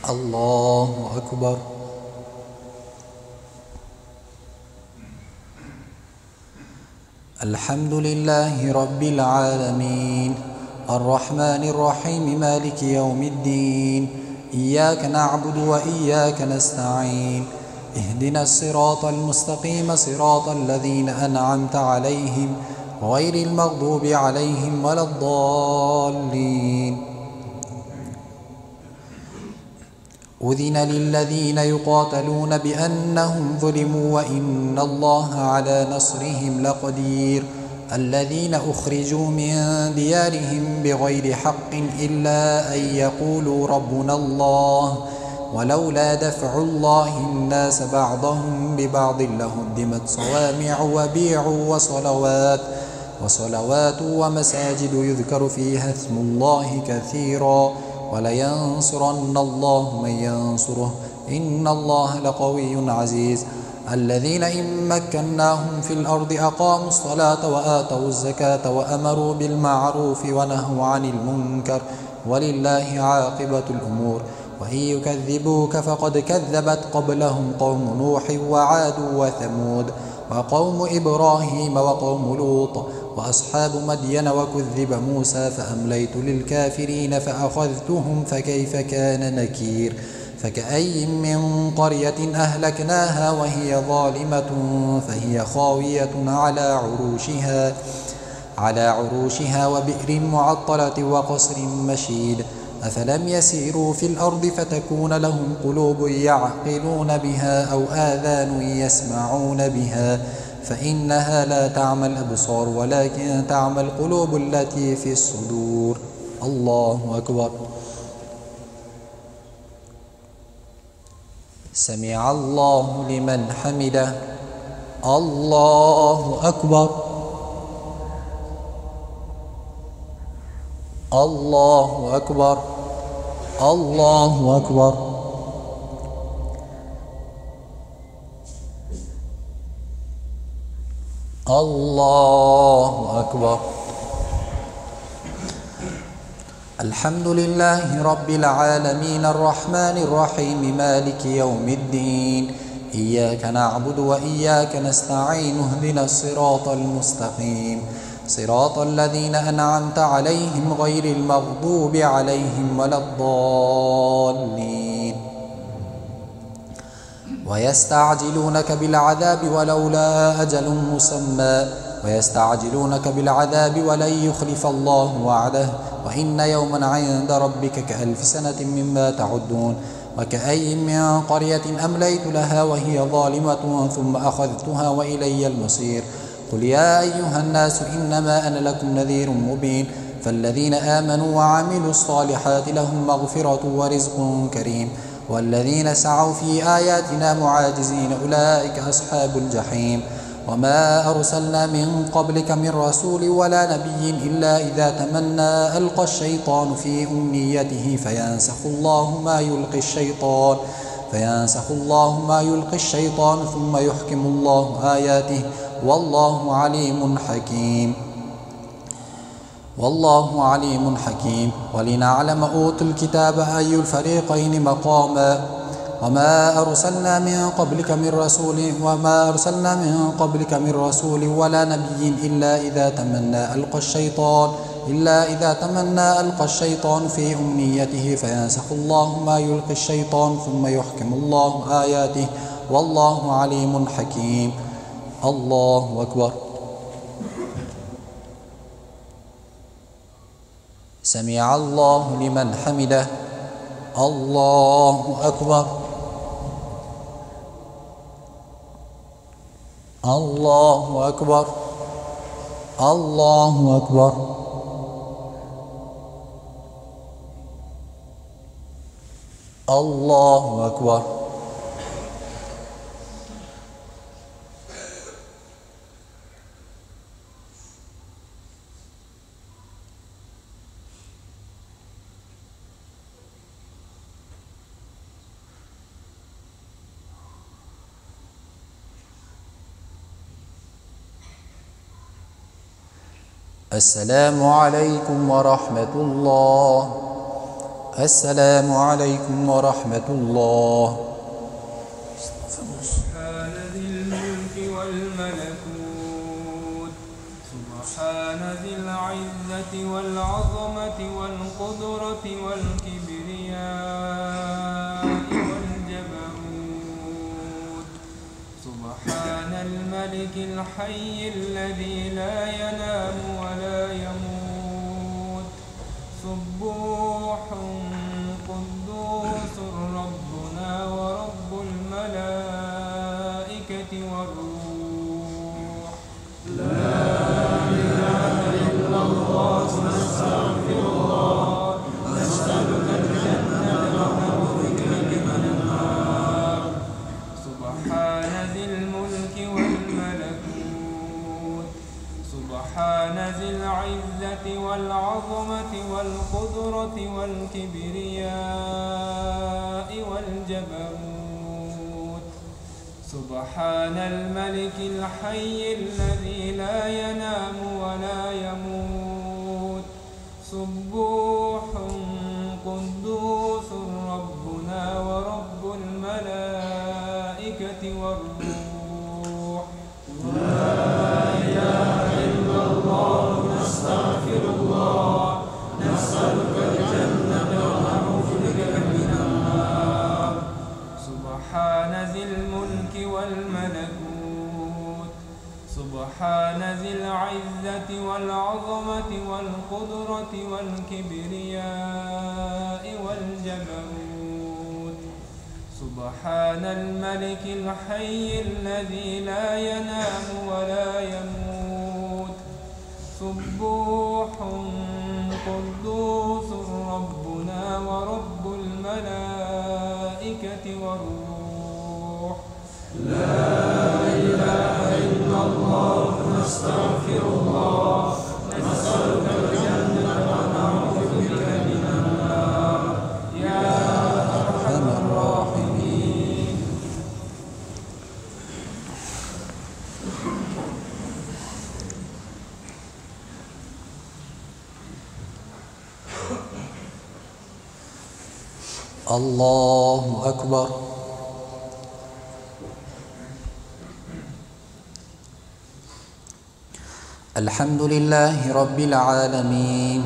الله أكبر. الحمد لله رب العالمين الرحمن الرحيم مالك يوم الدين إياك نعبد وإياك نستعين اهدنا الصراط المستقيم صراط الذين أنعمت عليهم غير المغضوب عليهم ولا الضالين. أذن للذين يقاتلون بأنهم ظلموا وإن الله على نصرهم لقدير. الذين أخرجوا من ديارهم بغير حق إلا أن يقولوا ربنا الله ولولا دفع الله الناس بعضهم ببعض لهدمت صوامع وبيع وصلوات ومساجد يذكر فيها اسم الله كثيرا ولينصرن الله من ينصره إن الله لقوي عزيز. الذين إن مكناهم في الأرض أقاموا الصلاة وآتوا الزكاة وأمروا بالمعروف ونهوا عن المنكر ولله عاقبة الأمور. وإن يكذبوك فقد كذبت قبلهم قوم نوح وعاد وثمود وقوم إبراهيم وقوم لوط وأصحاب مدين وكذب موسى فأمليت للكافرين فأخذتهم فكيف كان نكير. فكأي من قرية أهلكناها وهي ظالمة فهي خاوية على عروشها وبئر معطلة وقصر مشيد. أفلم يسيروا في الأرض فتكون لهم قلوب يعقلون بها أو آذان يسمعون بها فإنها لا تعمى الأبصار ولكن تعمى القلوب التي في الصدور. الله أكبر. سمع الله لمن حمده. الله أكبر. الله أكبر. الله أكبر. الله أكبر. الحمد لله رب العالمين الرحمن الرحيم مالك يوم الدين إياك نعبد وإياك نستعين اهدنا الصراط المستقيم صراط الذين أنعمت عليهم غير المغضوب عليهم ولا الضالين. ويستعجلونك بالعذاب ولولا أجل مسمى ويستعجلونك بالعذاب ولن يخلف الله وعده وإن يوما عند ربك كألف سنة مما تعدون. وكأي من قرية أمليت لها وهي ظالمة ثم أخذتها وإلي المصير. قل يا أيها الناس إنما أنا لكم نذير مبين. فالذين آمنوا وعملوا الصالحات لهم مغفرة ورزق كريم والذين سعوا في آياتنا معاجزين أولئك أصحاب الجحيم. وما أرسلنا من قبلك من رسول ولا نبي إلا إذا تمنى ألقى الشيطان في أمنيته فينسخ الله ما يلقي الشيطان ثم يحكم الله آياته والله عليم حكيم. ولنعلم أوتوا الكتاب أي الفريقين مقاما. وما أرسلنا من قبلك من رسول ولا نبي إلا إذا تمنى ألقى الشيطان في أمنيته فينسخ الله ما يلقي الشيطان ثم يحكم الله آياته والله عليم حكيم. الله أكبر. سمع الله لمن حمده. الله أكبر. الله أكبر. الله أكبر. الله أكبر. السلام عليكم ورحمة الله. السلام عليكم ورحمة الله. سبحان ذي الملك والملكوت سبحان ذي العزة والعظمة والقدرة والكبرياء والجبروت سبحان الملك الحي الذي لا ينام ولا يموت سبوح قدوس ربنا ورب الملائكة والروح لا إله إلا الله نستغفر الله نسألك الجنة ونعوذ بك من النار سبحان ذي الملك والملكوت سبحان ذي العزة والعظمة والقدرة والكبرياء والجبروت سبحان الملك الحي الذي لا ينام ولا يموت سبوح قدوس ربنا ورب الملائكة والروح لا إله إلا الله نستغفر الله نسألك الجنة ونعوذ بك من النار سبحان ذي الملك والملكوت سبحان ذي العزة والعظمة والقدرة والكبرياء والجبروت سبحان الملك الحي الذي لا ينام ولا يموت سبوح قدوس ربنا ورب الملائكة والروح لا إله إلا الله نستغفر الله نسألك الجنة ونعوذ بك من النار يا أرحم الراحمين. الله أكبر. الحمد لله رب العالمين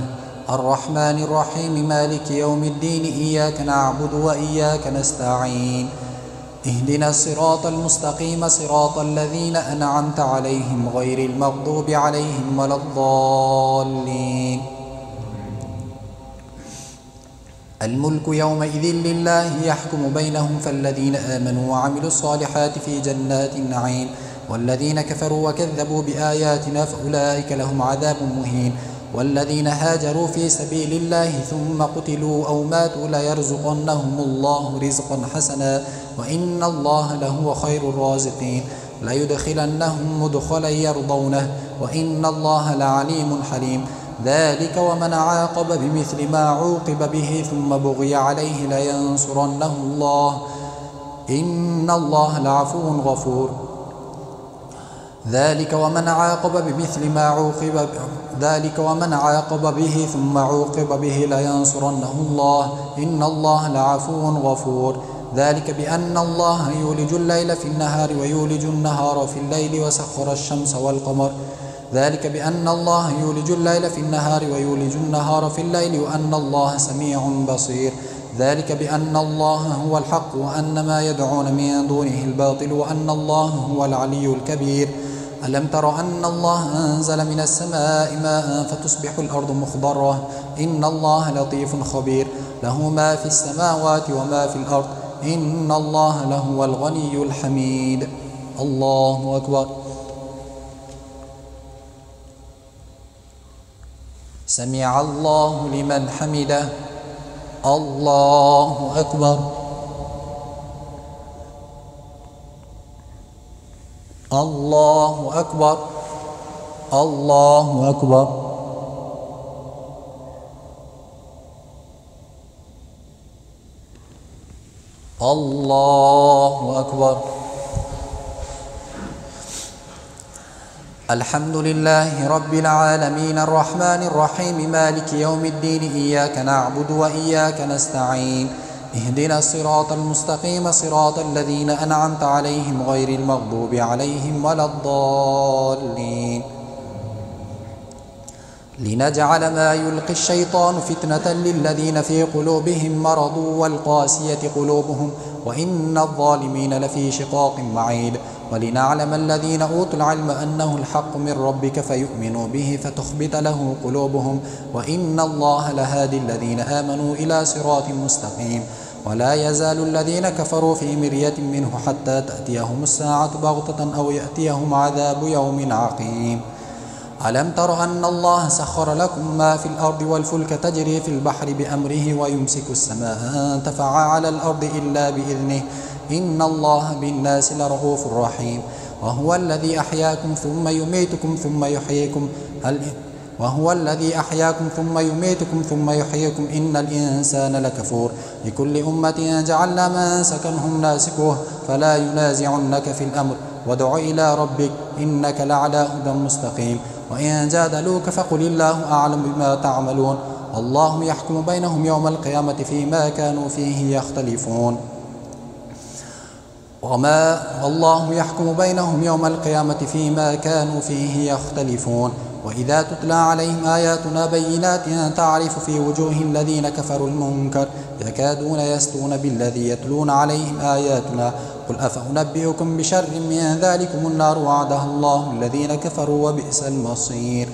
الرحمن الرحيم مالك يوم الدين إياك نعبد وإياك نستعين اهدنا الصراط المستقيم صراط الذين أنعمت عليهم غير المغضوب عليهم ولا الضالين. الملك يومئذ لله يحكم بينهم فالذين آمنوا وعملوا الصالحات في جنات النعيم والذين كفروا وكذبوا بآياتنا فأولئك لهم عذاب مهين والذين هاجروا في سبيل الله ثم قتلوا أو ماتوا ليرزقنهم الله رزقا حسنا وإن الله لهو خير الرازقين ليدخلنهم مدخلا يرضونه وإن الله لعليم حليم ذلك ومن عاقب بمثل ما عوقب به ثم بغي عليه لينصرنه الله إن الله لعفو غفور ذلك ومن عاقب به ثم عوقب به لينصرنه الله إن الله لعفو غفور ذلك بأن الله يولج الليل في النهار ويولج النهار في الليل وسخر الشمس والقمر ذلك بأن الله يولج الليل في النهار ويولج النهار في الليل وأن الله سميع بصير ذلك بأن الله هو الحق وأن ما يدعون من دونه الباطل وأن الله هو العلي الكبير ألم تر أن الله أنزل من السماء ماء فتصبح الأرض مخضرة إن الله لطيف خبير له ما في السماوات وما في الأرض إن الله لهو الغني الحميد. الله أكبر. سمع الله لمن حمده. الله أكبر. الله أكبر. الله أكبر. الله أكبر. الحمد لله رب العالمين الرحمن الرحيم مالك يوم الدين إياك نعبد وإياك نستعين اهدنا الصراط المستقيم صراط الذين أنعمت عليهم غير المغضوب عليهم ولا الضالين لنجعل ما يلقي الشيطان فتنة للذين في قلوبهم مرض والقاسية قلوبهم وإن الظالمين لفي شقاق بعيد ولنعلم الذين أوتوا العلم أنه الحق من ربك فيؤمنوا به فتخبت له قلوبهم وإن الله لهادي الذين آمنوا إلى صراط مستقيم ولا يزال الذين كفروا في مرية منه حتى تأتيهم الساعة بغتة أو يأتيهم عذاب يوم عقيم ألم تر أن الله سخر لكم ما في الأرض والفلك تجري في البحر بأمره ويمسك السماء أن تقع على الأرض إلا بإذنه إن الله بالناس لرؤوف رحيم وهو الذي أحياكم ثم يميتكم ثم يحييكم إن الإنسان لكفور لكل أمة جعلنا منسكنهم ناسكوه فلا ينازعنك في الأمر وادع إلى ربك إنك لعلى هدى مستقيم وإن جادلوك فقل الله أعلم بما تعملون الله يحكم بينهم يوم القيامة فيما كانوا فيه يختلفون والله يحكم بينهم يوم القيامة فيما كانوا فيه يختلفون وإذا تتلى عليهم آياتنا بينات تعرف في وجوه الذين كفروا المنكر يكادون يسطون بالذي يتلون عليهم آياتنا قل أفأنبئكم بشر من ذلكم النار وعدها الله الذين كفروا وبئس المصير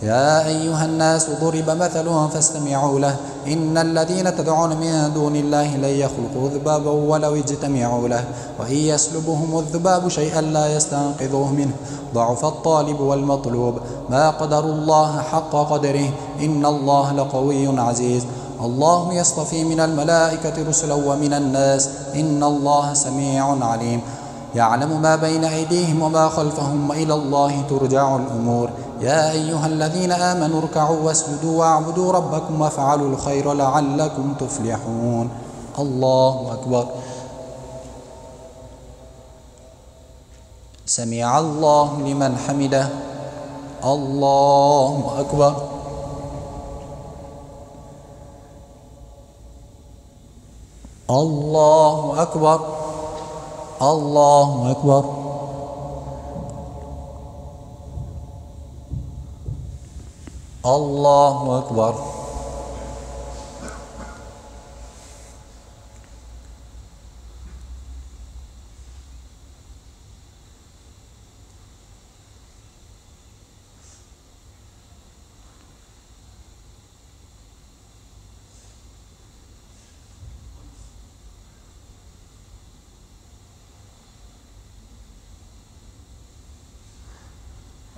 يا أيها الناس ضرب مثل فاستمعوا له إن الذين تدعون من دون الله لن يخلقوا ذبابا ولو اجتمعوا له وإن يسلبهم الذباب شيئا لا يستنقذوه منه ضعف الطالب والمطلوب ما قدروا الله حق قدره إن الله لقوي عزيز الله يصطفي من الملائكة رسلا ومن الناس إن الله سميع عليم يعلم ما بين أيديهم وما خلفهم وإلى الله ترجع الأمور يا أيها الذين آمنوا اركعوا واسجدوا واعبدوا ربكم وافعلوا الخير لعلكم تفلحون الله أكبر سمع الله لمن حمده الله أكبر الله أكبر الله أكبر الله أكبر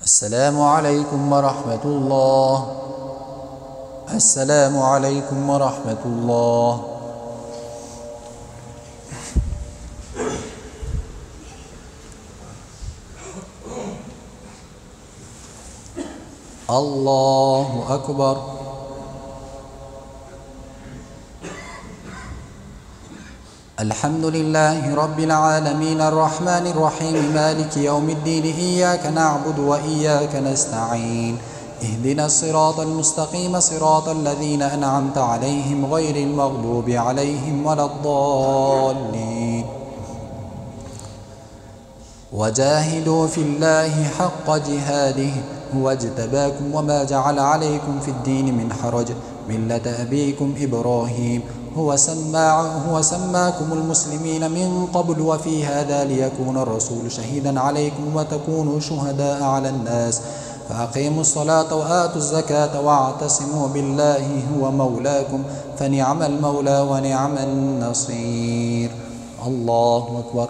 السلام عليكم ورحمة الله السلام عليكم ورحمة الله الله أكبر الحمد لله رب العالمين الرحمن الرحيم مالك يوم الدين إياك نعبد وإياك نستعين اهدنا الصراط المستقيم صراط الذين أنعمت عليهم غير المغضوب عليهم ولا الضالين وجاهدوا في الله حق جهاده هو اجتباكم وما جعل عليكم في الدين من حرج ملة أبيكم إبراهيم هو سماكم المسلمين من قبل وفي هذا ليكون الرسول شهيدا عليكم وتكونوا شهداء على الناس فأقيموا الصلاة وآتوا الزكاة واعتصموا بالله هو مولاكم فنعم المولى ونعم النصير الله أكبر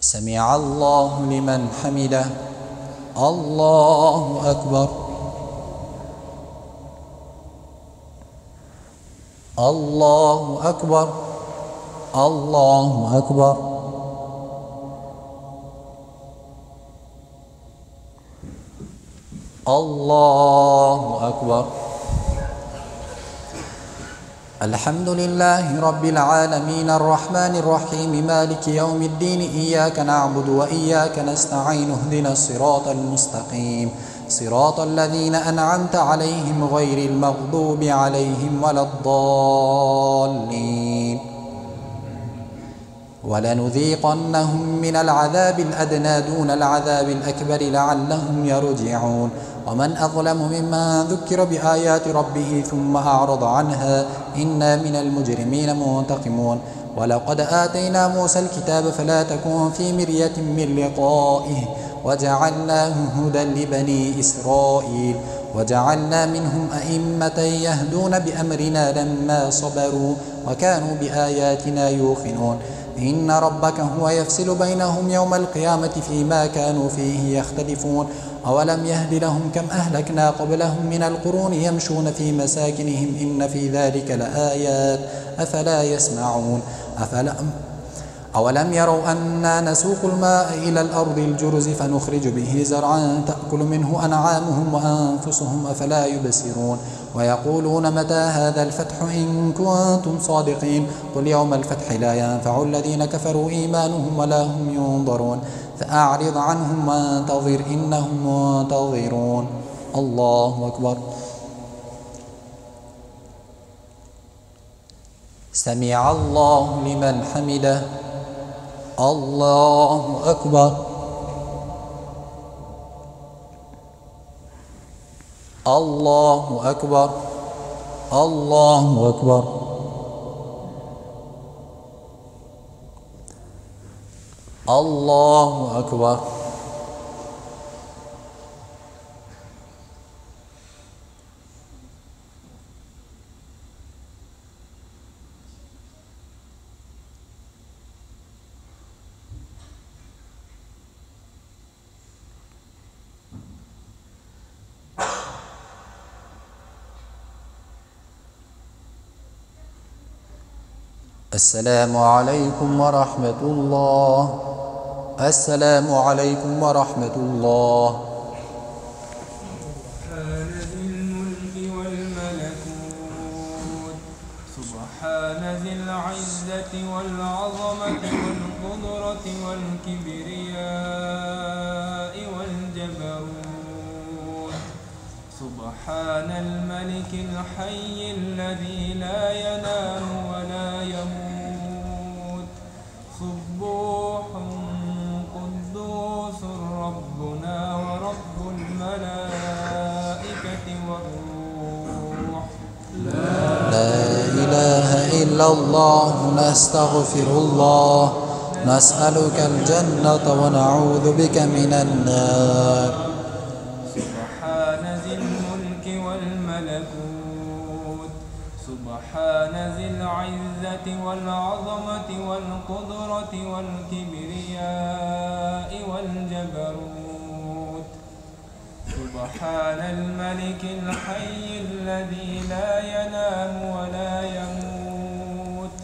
سمع الله لمن حمده الله أكبر الله أكبر الله أكبر الله أكبر الحمد لله رب العالمين الرحمن الرحيم مالك يوم الدين إياك نعبد وإياك نستعين اهدنا الصراط المستقيم صراط الذين أنعمت عليهم غير المغضوب عليهم ولا الضالين ولنذيقنهم من العذاب الأدنى دون العذاب الأكبر لعلهم يرجعون ومن أظلم ممن ذكر بآيات ربه ثم أعرض عنها إنا من المجرمين منتقمون ولقد آتينا موسى الكتاب فلا تكن في مرية من لقائه وجعلناه هدى لبني إسرائيل وجعلنا منهم أئمة يهدون بأمرنا لما صبروا وكانوا بآياتنا يوقنون إن ربك هو يفصل بينهم يوم القيامة فيما كانوا فيه يختلفون أولم يهد لهم كم أهلكنا قبلهم من القرون يمشون في مساكنهم إن في ذلك لآيات أفلا يسمعون أولم يروا أنا نسوق الماء إلى الأرض الجرز فنخرج به زرعا تأكل منه أنعامهم وأنفسهم أفلا يبصرون ويقولون متى هذا الفتح إن كنتم صادقين قل يوم الفتح لا ينفع الذين كفروا إيمانهم ولا هم ينظرون فأعرض عنهم وانتظر إنهم منتظرون الله أكبر سمع الله لمن حمده الله أكبر الله أكبر الله أكبر الله أكبر السلام عليكم ورحمة الله السلام عليكم ورحمة الله سبحان ذي الملك والملكوت سبحان ذي العزة والعظمة والقدرة والكبرياء والجبروت سبحان الملك الحي الذي لا ينام ولا يموت سبوح قدوس ربنا ورب الملائكة والروح لا إله إلا الله نستغفر الله نسألك الجنة ونعوذ بك من النار سبحان ذي الملك والملكوت سبحان ذي العزة والعظمة والقدرة والكبرياء والجبروت سبحان الملك الحي الذي لا ينام ولا يموت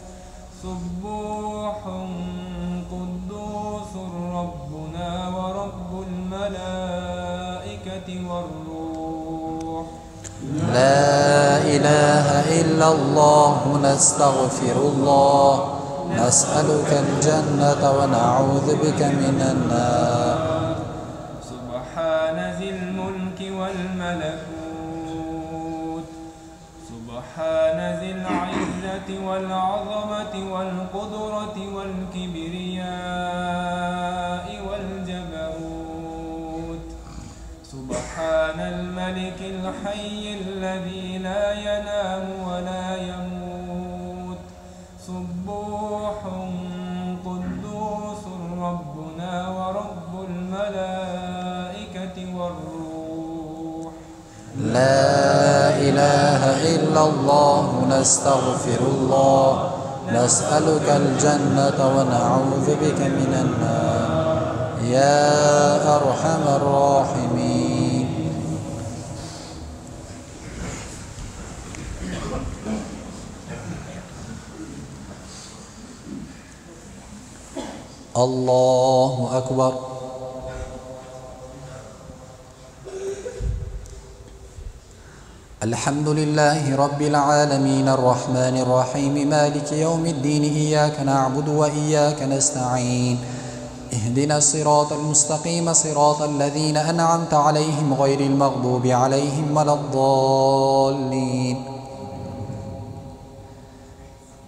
سبوح قدوس ربنا ورب الملائكة والروح لا إله إلا الله نستغفر الله نسألك الجنة ونعوذ بك من النار سبحان ذي الملك والملكوت سبحان ذي العزة والعظمة والقدرة والكبرياء والجبروت سبحان الملك الحي الذي لا ينام ولا يموت سبوح قدوس ربنا ورب الملائكة والروح لا إله إلا الله نستغفر الله نسألك الجنة ونعوذ بك من النار يا أرحم الراحمين الله أكبر الحمد لله رب العالمين الرحمن الرحيم مالك يوم الدين إياك نعبد وإياك نستعين اهدنا الصراط المستقيم صراط الذين أنعمت عليهم غير المغضوب عليهم ولا الضالين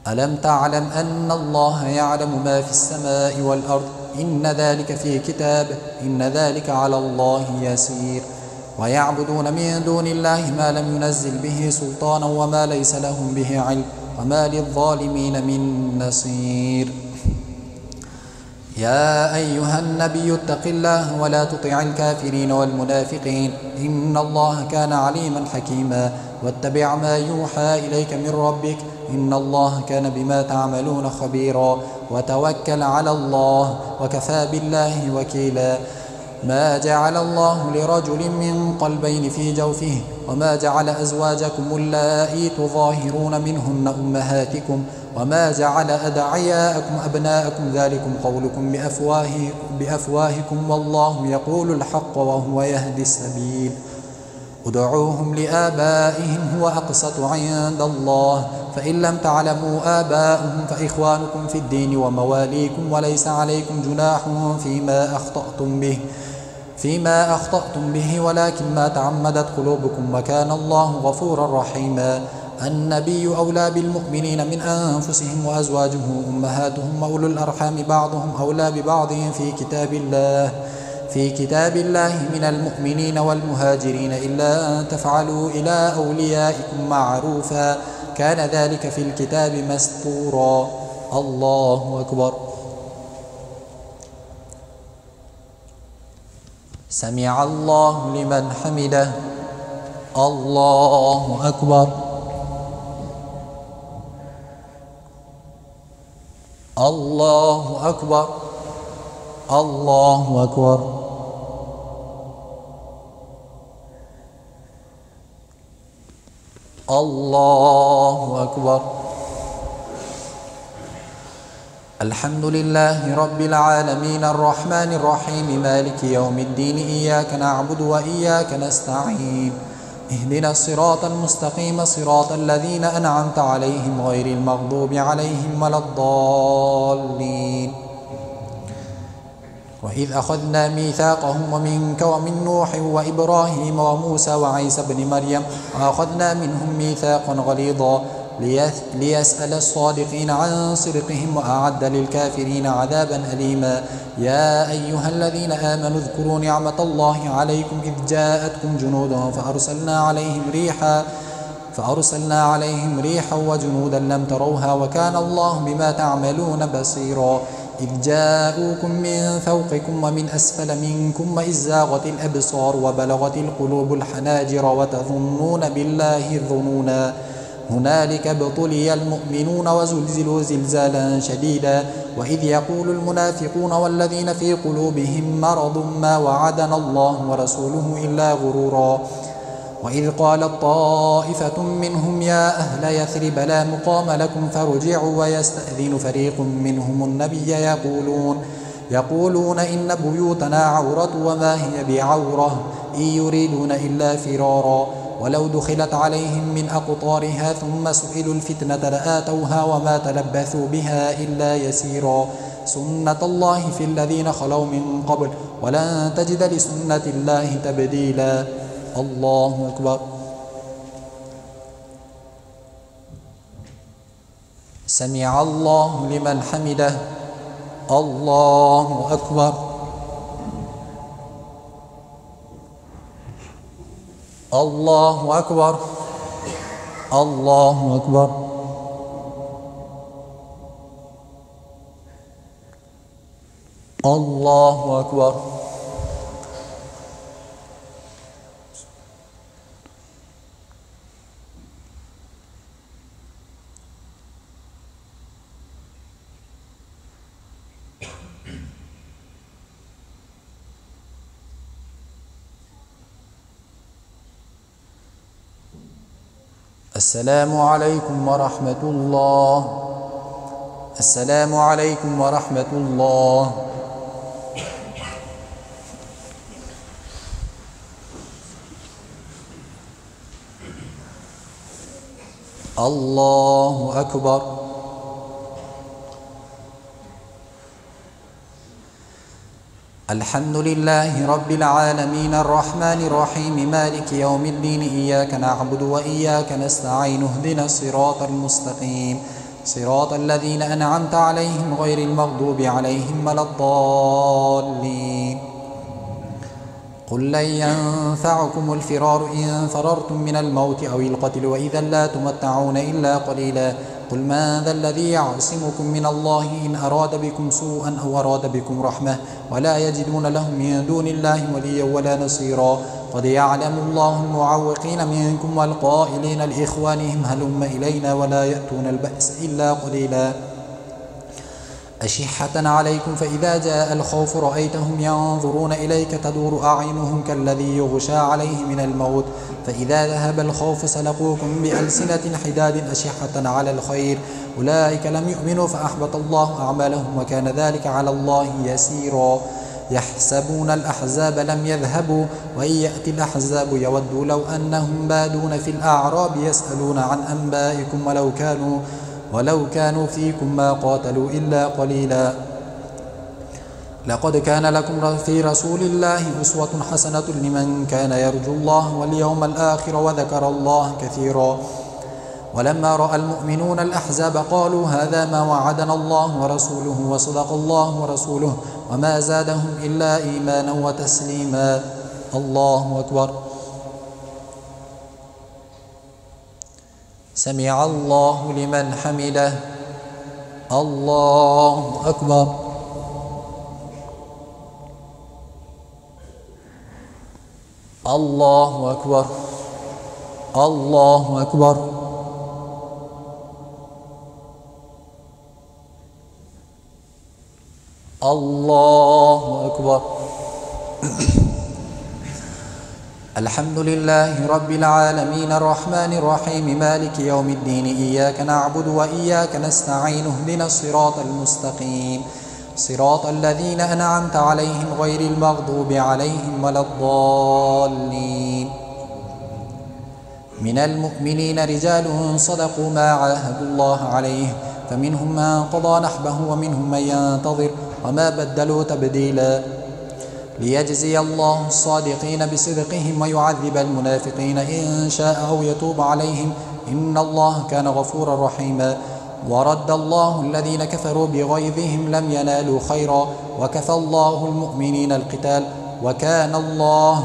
ألم تعلم أن الله يعلم ما في السماء والأرض إن ذلك في كتاب إن ذلك على الله يسير ويعبدون من دون الله ما لم ينزل به سلطانا وما ليس لهم به علم وما للظالمين من نصير يا أيها النبي اتق الله ولا تطع الكافرين والمنافقين إن الله كان عليما حكيما واتبع ما يوحى إليك من ربك إن الله كان بما تعملون خبيرا وتوكل على الله وكفى بالله وكيلا ما جعل الله لرجل من قلبين في جوفه وما جعل أزواجكم اللائي تظاهرون منهن أمهاتكم وما جعل أدعياءكم أبناءكم ذلكم قولكم بأفواهكم والله يقول الحق وهو يهدي السبيل ادعوهم لآبائهم هو أقسط عند الله فإن لم تعلموا آباءهم فإخوانكم في الدين ومواليكم وليس عليكم جناح فيما أخطأتم به ولكن ما تعمدت قلوبكم وكان الله غفورا رحيما النبي أولى بالمؤمنين من أنفسهم وأزواجه أمهاتهم وأولو الأرحام بعضهم أولى ببعض في كتاب الله من المؤمنين والمهاجرين إلا أن تفعلوا إلى أوليائكم معروفا كان ذلك في الكتاب مسطورا الله أكبر سمع الله لمن حمده الله أكبر الله أكبر الله أكبر الله أكبر الحمد لله رب العالمين الرحمن الرحيم مالك يوم الدين إياك نعبد وإياك نستعين اهدنا الصراط المستقيم صراط الذين أنعمت عليهم غير المغضوب عليهم ولا الضالين وإذ أخذنا ميثاقهم ومنك ومن نوح وإبراهيم وموسى وعيسى بن مريم وأخذنا منهم ميثاقا غليظا ليسأل الصادقين عن صدقهم وأعد للكافرين عذابا أليما يا أيها الذين آمنوا اذكروا نعمة الله عليكم إذ جاءتكم جنود فأرسلنا عليهم ريحا وجنودا لم تروها وكان الله بما تعملون بصيرا إذ جاءوكم من فوقكم ومن أسفل منكم وإذ زاغت الأبصار وبلغت القلوب الحناجر وتظنون بالله الظنونا هنالك ابتلي المؤمنون وزلزلوا زلزالا شديدا وإذ يقول المنافقون والذين في قلوبهم مرض ما وعدنا الله ورسوله إلا غرورا وإذ قالت طائفة منهم يا أهل يثرب لا مقام لكم فارجعوا ويستأذن فريق منهم النبي يقولون إن بيوتنا عورة وما هي بعورة إن يريدون إلا فرارا ولو دخلت عليهم من أقطارها ثم سئلوا الفتنة لآتوها وما تلبثوا بها إلا يسيرا سنة الله في الذين خلوا من قبل ولن تجد لسنة الله تبديلا الله أكبر سمع الله لمن حمده الله أكبر الله أكبر الله أكبر الله أكبر السلام عليكم ورحمة الله. السلام عليكم ورحمة الله. الله أكبر. الحمد لله رب العالمين الرحمن الرحيم مالك يوم الدين إياك نعبد وإياك نستعين اهدنا الصراط المستقيم صراط الذين أنعمت عليهم غير المغضوب عليهم ولا الضالين. قل لن ينفعكم الفرار إن فررتم من الموت أو القتل وإذا لا تمتعون إلا قليلا. قل من ذا الذي يعصمكم من الله إن أراد بكم سوءا أو أراد بكم رحمة ولا يجدون لهم من دون الله وليا ولا نصيرا. قد يعلم الله المعوقين منكم والقائلين لإخوانهم هلم إلينا ولا يأتون البأس إلا قليلا. أشحة عليكم فإذا جاء الخوف رأيتهم ينظرون إليك تدور أعينهم كالذي يغشى عليه من الموت فإذا ذهب الخوف سلقوكم بألسنة حداد أشحة على الخير أولئك لم يؤمنوا فأحبط الله أعمالهم وكان ذلك على الله يسيرا. يحسبون الأحزاب لم يذهبوا وإن يأتي الأحزاب يودوا لو أنهم بادون في الأعراب يسألون عن أنبائكم ولو كانوا فيكم ما قاتلوا إلا قليلا. لقد كان لكم في رسول الله أسوة حسنة لمن كان يرجو الله واليوم الآخر وذكر الله كثيرا. ولما رأى المؤمنون الأحزاب قالوا هذا ما وعدنا الله ورسوله وصدق الله ورسوله وما زادهم إلا إيمانا وتسليما. الله أكبر. سمع الله لمن حمده. الله أكبر. الله أكبر. الله أكبر. الله أكبر. الحمد لله رب العالمين الرحمن الرحيم مالك يوم الدين إياك نعبد وإياك نستعين اهدنا الصراط المستقيم صراط الذين أنعمت عليهم غير المغضوب عليهم ولا الضالين. من المؤمنين رجال صدقوا ما عاهدوا الله عليه فمنهم من قضى نحبه ومنهم من ينتظر وما بدلوا تبديلا. ليجزي الله الصادقين بصدقهم ويعذب المنافقين إن شاء أو يتوب عليهم إن الله كان غفورا رحيما. ورد الله الذين كفروا بغيظهم لم ينالوا خيرا وكفى الله المؤمنين القتال وكان الله.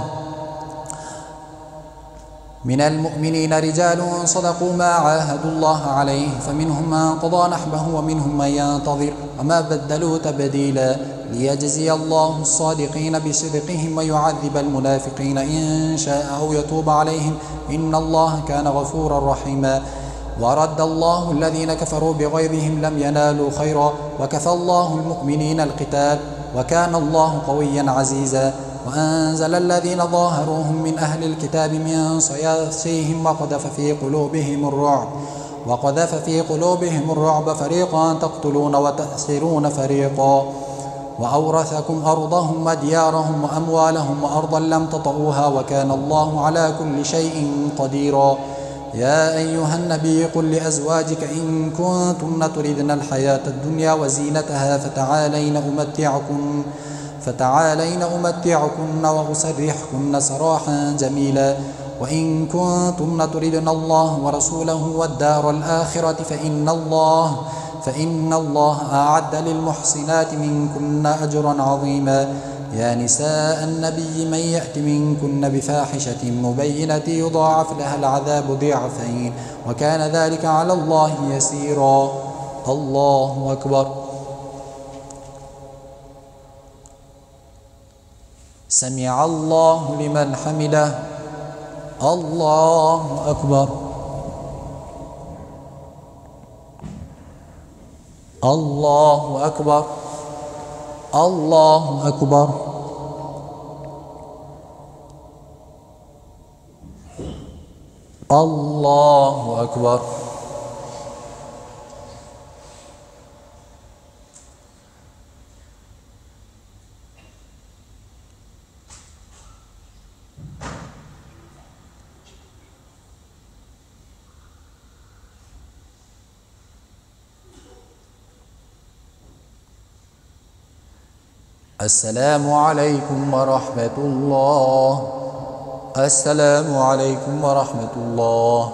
من المؤمنين رجال صدقوا ما عاهدوا الله عليه فمنهم من قضى نحبه ومنهم من ينتظر وما بدلوا تبديلا. ليجزي الله الصادقين بصدقهم ويعذب المنافقين إن شاء أو يتوب عليهم إن الله كان غفورا رحيما. ورد الله الذين كفروا بغيظهم لم ينالوا خيرا وكفى الله المؤمنين القتال وكان الله قويا عزيزا. وأنزل الذين ظاهروهم من أهل الكتاب من صياصيهم وقذف في قلوبهم الرعب فريقا تقتلون وتأسرون فريقا. وأورثكم أرضهم وديارهم وأموالهم وأرضا لم تطئوها وكان الله على كل شيء قديرا. يا أيها النبي قل لأزواجك إن كنتن تردن الحياة الدنيا وزينتها فتعالين أمتعكن وأسرحكن سراحا جميلا. وإن كنتن تردن الله ورسوله والدار الآخرة فإن الله أعد للمحسنات منكن أجرا عظيما. يا نساء النبي من يأت منكن بفاحشة مبينة يضاعف لها العذاب ضعفين وكان ذلك على الله يسيرا. الله أكبر. سمع الله لمن حمده. الله أكبر. الله أكبر. الله أكبر. الله أكبر. السلام عليكم ورحمة الله. السلام عليكم ورحمة الله.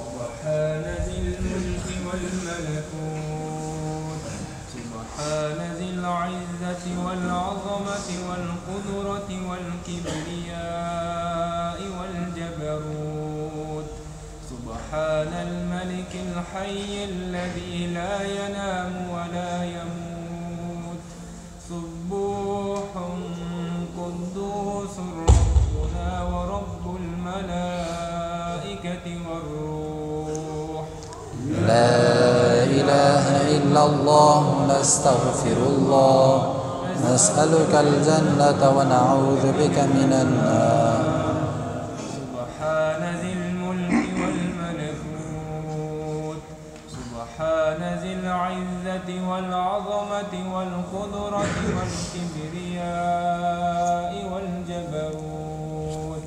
سبحان ذي الملك والملكوت، سبحان ذي العزة والعظمة والقدرة والكبرياء والجبروت، سبحان الملك الحي الذي لا ينام ولا يموت، سبوح قدوس ربنا ورب الملائكة والروح. لا إله إلا الله. نستغفر الله، نسألك الجنة ونعوذ بك من النار. سبحان ذي الملك والملكوت، سبحان ذي العزة والعظمة والقدرة والكبرياء والجبروت،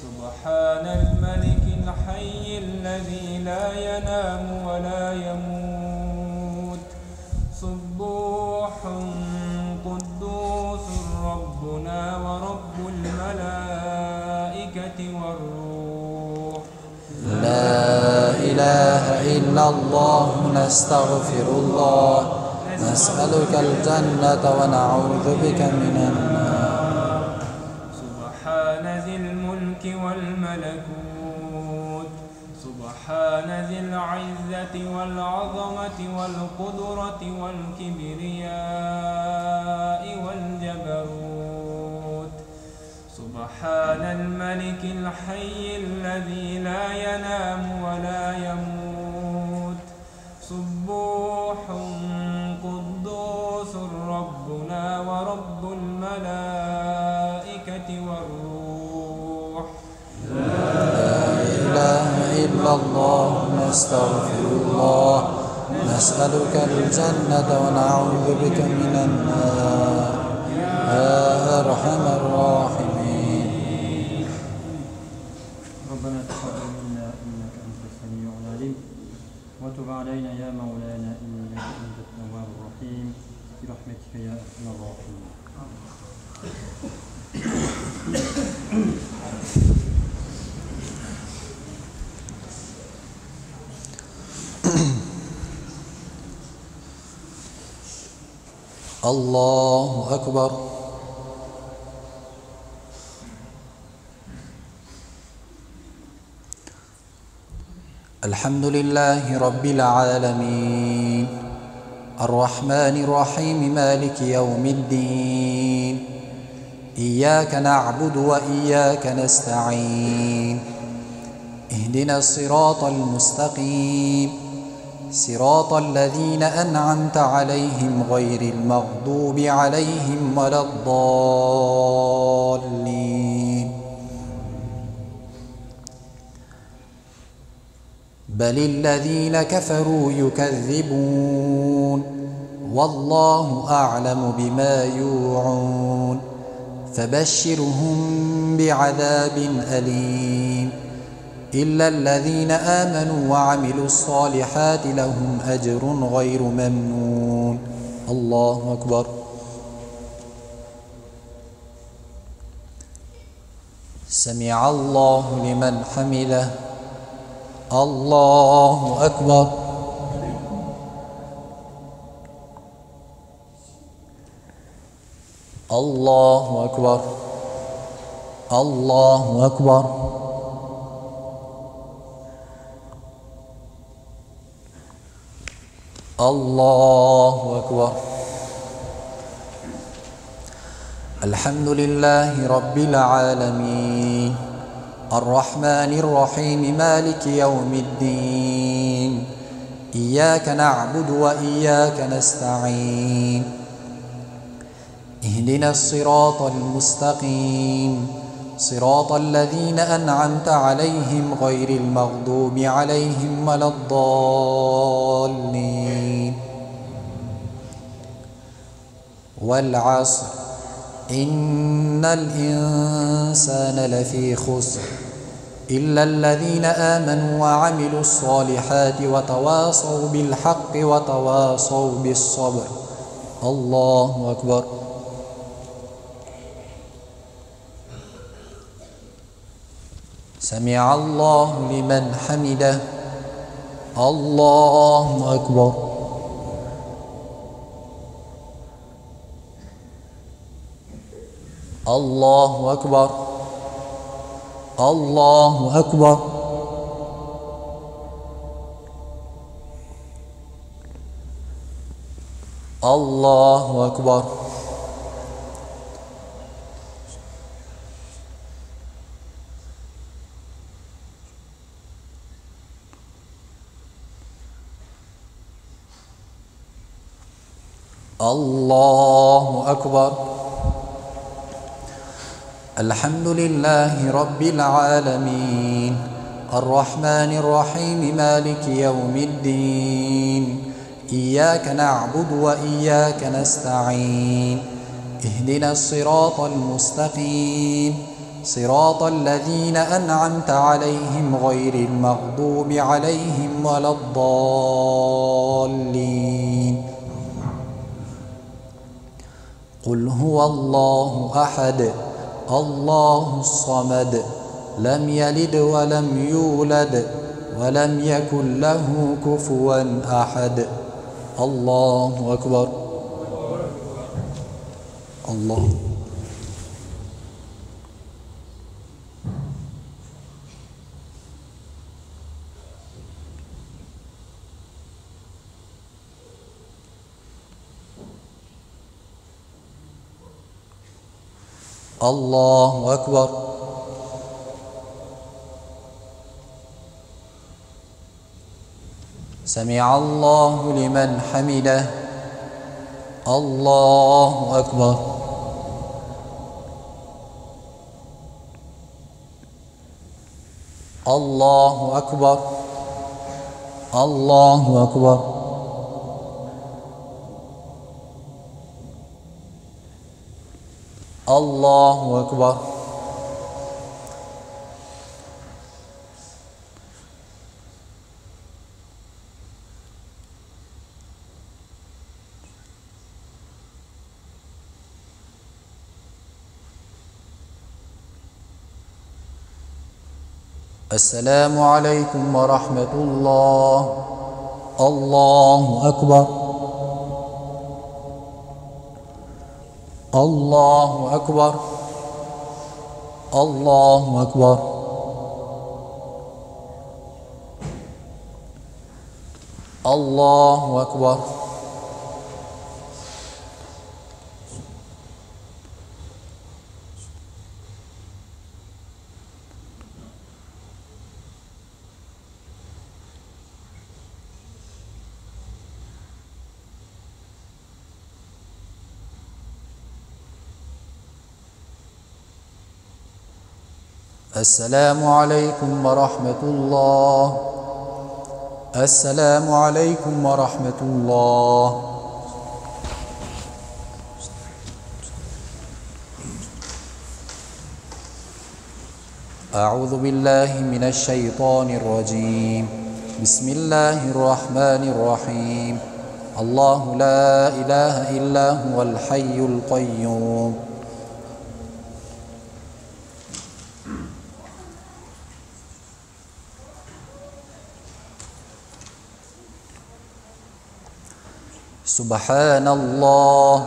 سبحان الملك الحي الذي لا ينام ولا يموت، سبوح قدوس ربنا ورب الملائكة والروح. لا إله إلا الله. نستغفر الله، نسألك الجنة ونعوذ بك من النار. سبحان ذي الملك والملكوت، سبحان ذي العزة والعظمة والقدرة والكبرياء والجبروت، سبحان الملك الحي الذي لا ينام ولا يموت، سبوح قدوس ربنا ورب الملائكة والروح. لا إله إلا الله. نستغفر الله، نسألك الجنة ونعوذ بك من النار يا أرحم الراحمين. ربنا تقبل منا إنك أنت السميع العليم، وتب علينا يا مولانا إنك أنت التواب الرحيم، برحمتك يا أرحم الراحمين. الله أكبر. الحمد لله رب العالمين، الرحمن الرحيم، مالك يوم الدين. إياك نعبد وإياك نستعين، اهدنا الصراط المستقيم، صراط الذين أنعمت عليهم غير المغضوب عليهم ولا الضالين. بل الذين كفروا يكذبون، والله أعلم بما يوعون، فبشرهم بعذاب أليم. إلا الذين آمنوا وعملوا الصالحات لهم أجر غير ممنون. الله أكبر. سمع الله لمن حمده. الله أكبر. الله أكبر. الله أكبر. الله أكبر. الحمد لله رب العالمين، الرحمن الرحيم، مالك يوم الدين. إياك نعبد وإياك نستعين، اهدنا الصراط المستقيم، صراط الذين أنعمت عليهم غير المغضوب عليهم ولا الضالين. والعصر إن الإنسان لفي خسر إلا الذين آمنوا وعملوا الصالحات وتواصوا بالحق وتواصوا بالصبر. الله أكبر. سمع الله لمن حمده. الله أكبر. الله أكبر. الله أكبر. الله أكبر. الله أكبر. الحمد لله رب العالمين الرحمن الرحيم مالك يوم الدين إياك نعبد وإياك نستعين اهدنا الصراط المستقيم صراط الذين أنعمت عليهم غير المغضوب عليهم ولا الضالين. قل هو الله أحد الله الصمد لم يلد ولم يولد ولم يكن له كفوا أحد. الله أكبر. الله الله أكبر. سمع الله لمن حمده. الله أكبر. الله أكبر. الله أكبر. الله أكبر. السلام عليكم ورحمة الله. الله أكبر. الله أكبر. الله أكبر. الله أكبر. السلام عليكم ورحمة الله. السلام عليكم ورحمة الله. أعوذ بالله من الشيطان الرجيم. بسم الله الرحمن الرحيم. الله لا إله إلا هو الحي القيوم. سبحان الله.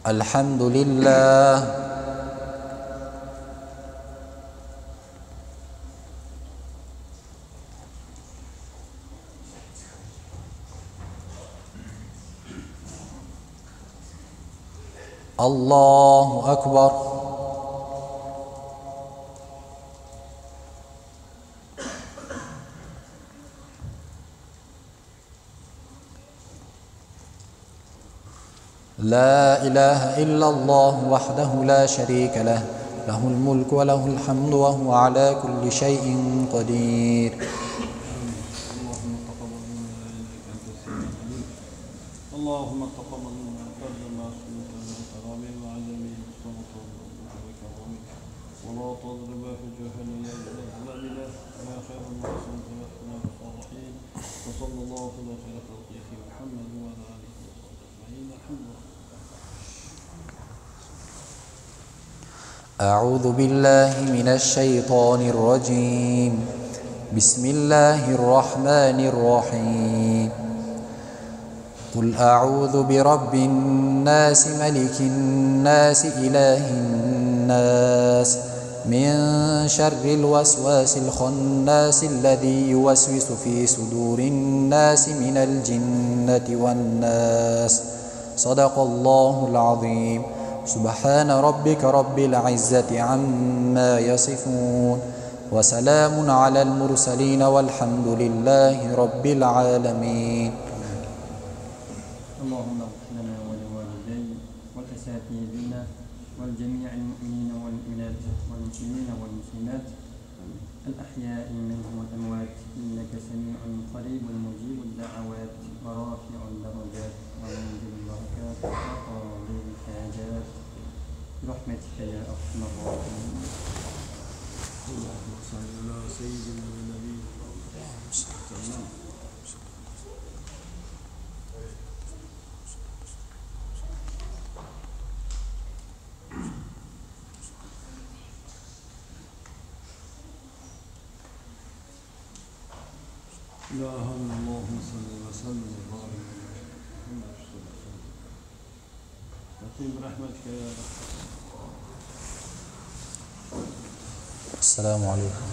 الحمد لله. الله أكبر. لا إله إلا الله وحده لا شريك له له الملك وله الحمد وهو على كل شيء قدير. اللهم تقبل منا فرج ما سنت من كرامه وعزمه الصمت وكرامه ولا تضرب في جهنم يا ظلمنا يا خير الناس وتوفنا بالصالحين وصلى الله على خير خلقه محمد وعلى اله وصحبه اجمعين الحمد لله. أعوذ بالله من الشيطان الرجيم. بسم الله الرحمن الرحيم. قل أعوذ برب الناس ملك الناس إله الناس من شر الوسواس الخناس الذي يوسوس في صدور الناس من الجنة والناس. صدق الله العظيم. سبحان ربك رب العزة عما يصفون وسلام على المرسلين والحمد لله رب العالمين. اللهم اغفر لنا ولوالدي والأساتذتنا والجميع المؤمنين والمؤمنات والمسلمين والمسلمات الأحياء منهم والأموات إنك سميع قريب مجيب الدعوات ورافع الدرجات ومنزل البركات وقاضي الحاجات برحمتك يا أرحم الراحمين. اللهم صل على سيدنا ونبينا محمد. اللهم صل وسلم وبارك على محمد برحمتك يا رب. السلام عليكم.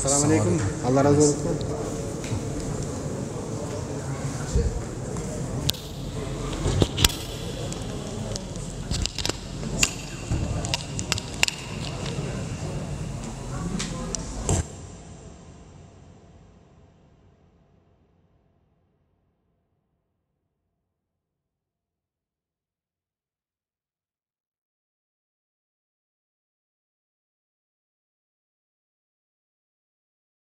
Assalamualaikum. Allah razı olsun.